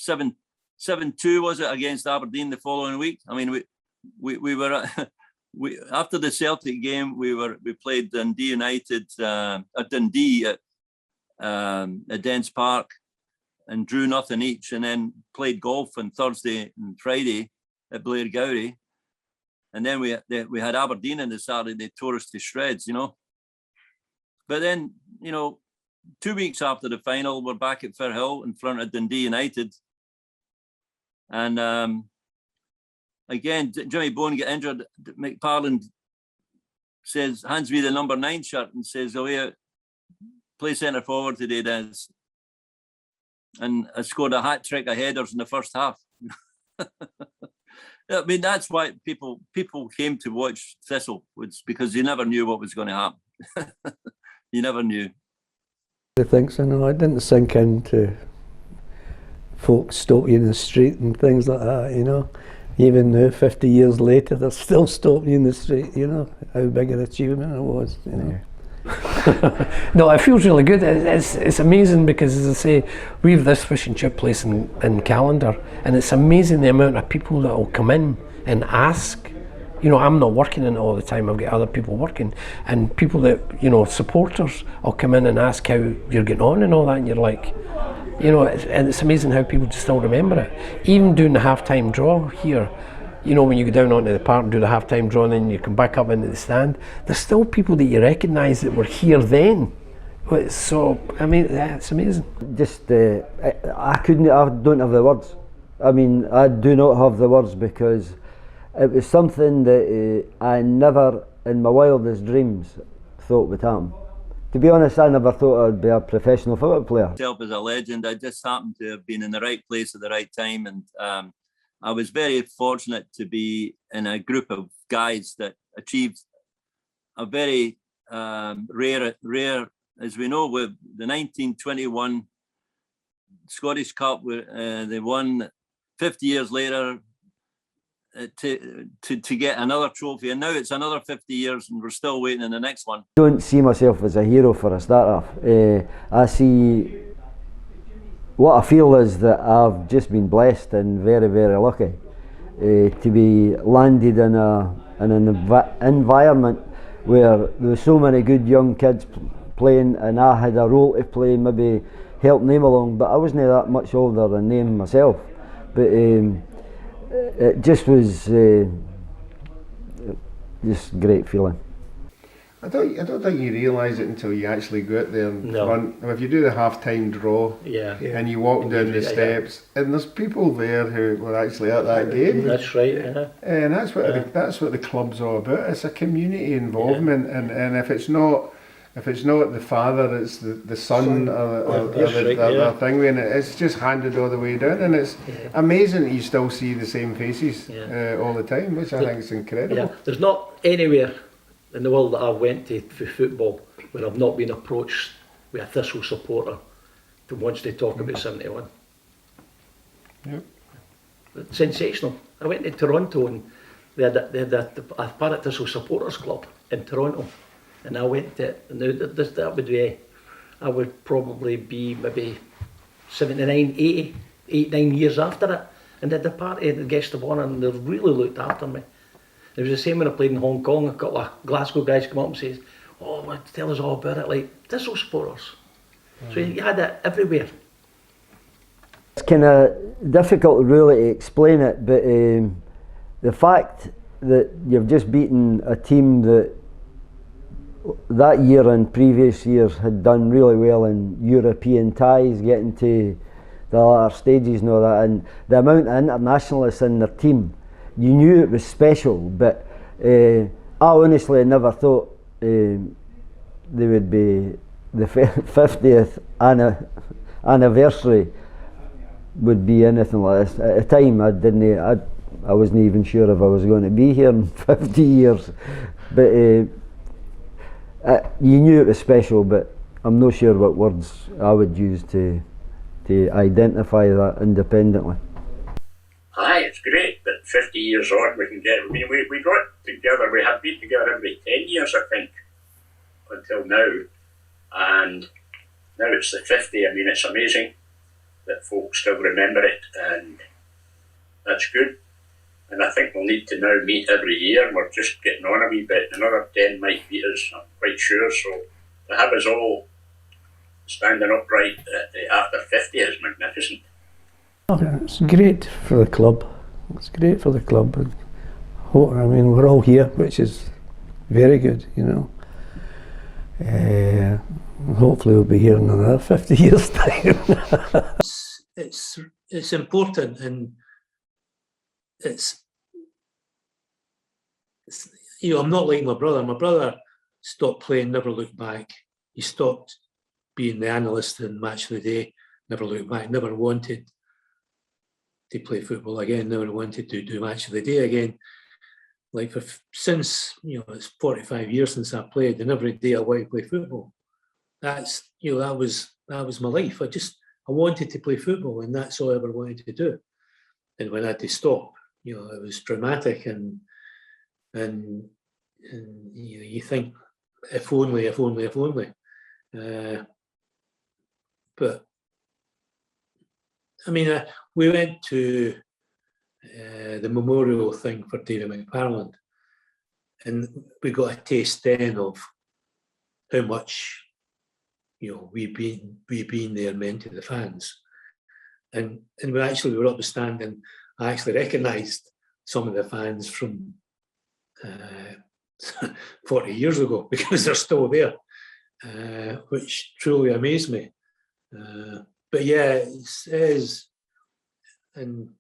7-2 was it against Aberdeen the following week? We were after the Celtic game we played Dundee United at Dundee at Dens Park and drew nothing each, and then played golf on Thursday and Friday at Blairgowrie, and then we had Aberdeen on the Saturday. They tore us to shreds, But then 2 weeks after the final, we're back at Firhill in front of Dundee United. And again, Jimmy Bone got injured. McParland hands me the number 9 shirt and says, "Oh yeah, play centre forward today, Des." And I scored a hat trick of headers in the first half. That's why people came to watch Thistle, because you never knew what was going to happen. You never knew. I think so. No, I didn't sink into folks stop you in the street and things like that, Even now, 50 years later, they're still stopping you in the street, how big an achievement it was, No, it feels really good. It's amazing because, as I say, we have this fish and chip place in Callander, and it's amazing the amount of people that will come in and ask. I'm not working in it all the time, I've got other people working, and people that, supporters will come in and ask how you're getting on and all that, and you're like, and it's amazing how people still remember it. Even doing the half-time draw here, when you go down onto the park and do the half-time draw and then you come back up into the stand, there's still people that you recognise that were here then. So, it's amazing. Just, I don't have the words. I do not have the words because it was something that I never in my wildest dreams thought would happen. To be honest, I never thought I'd be a professional football player. Myself as a legend, I just happened to have been in the right place at the right time, and I was very fortunate to be in a group of guys that achieved a very rare, as we know, with the 1921 Scottish Cup, they won 50 years later. to get another trophy, and now it's another 50 years and we're still waiting on the next one. I don't see myself as a hero for a start off. I see, what I feel is that I've just been blessed and very, very lucky to be landed in an environment where there were so many good young kids playing, and I had a role to play, maybe helping them along, but I wasn't that much older than them myself. But it just was just great feeling. I don't think you realise it until you actually go out there and No. run. If you do the half-time draw, and you walk down the steps, and there's people there who were actually at that game. That's right. Yeah. And that's what the club's all about. It's a community involvement, and if it's not the father, it's the son or the thing, and it's just handed all the way down, and it's amazing that you still see the same faces all the time, which I think is incredible. Yeah. There's not anywhere in the world that I went to for football where I've not been approached with a Thistle supporter who wants to talk about 71. Yep. It's sensational. I went to Toronto and they had a Partick Thistle supporters club in Toronto, and I went to it. And that would be, I would probably be maybe 79, 80, 8, 9 years after it, and they had a party, the guest of honour, and they really looked after me. It was the same when I played in Hong Kong. A couple of Glasgow guys come up and says, "Oh, tell us all about it," like Thistle supporters. So you had it everywhere. It's kind of difficult really to explain it, but the fact that you've just beaten a team that year and previous years had done really well in European ties, getting to the latter stages and all that, and the amount of internationalists in their team, you knew it was special, but I honestly never thought they would be the 50th anniversary would be anything like this. At the time I wasn't even sure if I was going to be here in 50 years, but you knew it was special, but I'm not sure what words I would use to identify that independently. Aye, it's great that 50 years on we can get, I mean, we got together, we have been together every 10 years, I think, until now, and now it's the 50. I mean, it's amazing that folks still remember it, and that's good. And I think we'll need to now meet every year, and we're just getting on a wee bit. Another 10 might beat us, I'm quite sure, so to have us all standing upright after 50 is magnificent. It's great for the club. It's great for the club. I mean, we're all here, which is very good, you know. Hopefully we'll be here in another 50 years' time. It's important, and it's you know, I'm not like my brother. My brother stopped playing, never looked back. He stopped being the analyst in Match of the Day, never looked back, never wanted to play football again, never wanted to do Match of the Day again. Like since, you know, it's 45 years since I played, and every day I want to play football. That's, you know, that was my life. I wanted to play football, and that's all I ever wanted to do. And when I had to stop, you know, it was dramatic, and you know, you think, if only. But I mean, we went to the memorial thing for David McFarland, and we got a taste then of how much, you know, we being there meant to the fans. And we were up the stand, and I actually recognised some of the fans from 40 years ago, because they're still there, which truly amazed me. But yeah, it is, and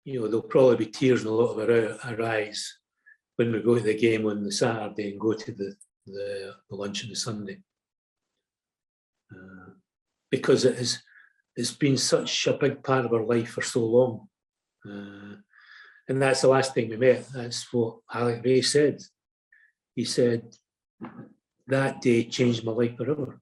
you know, there'll probably be tears in a lot of our eyes when we go to the game on the Saturday and go to the lunch on the Sunday, because it's been such a big part of our life for so long. And that's the last time we met. That's what Alec Ray said. He said, that day changed my life forever.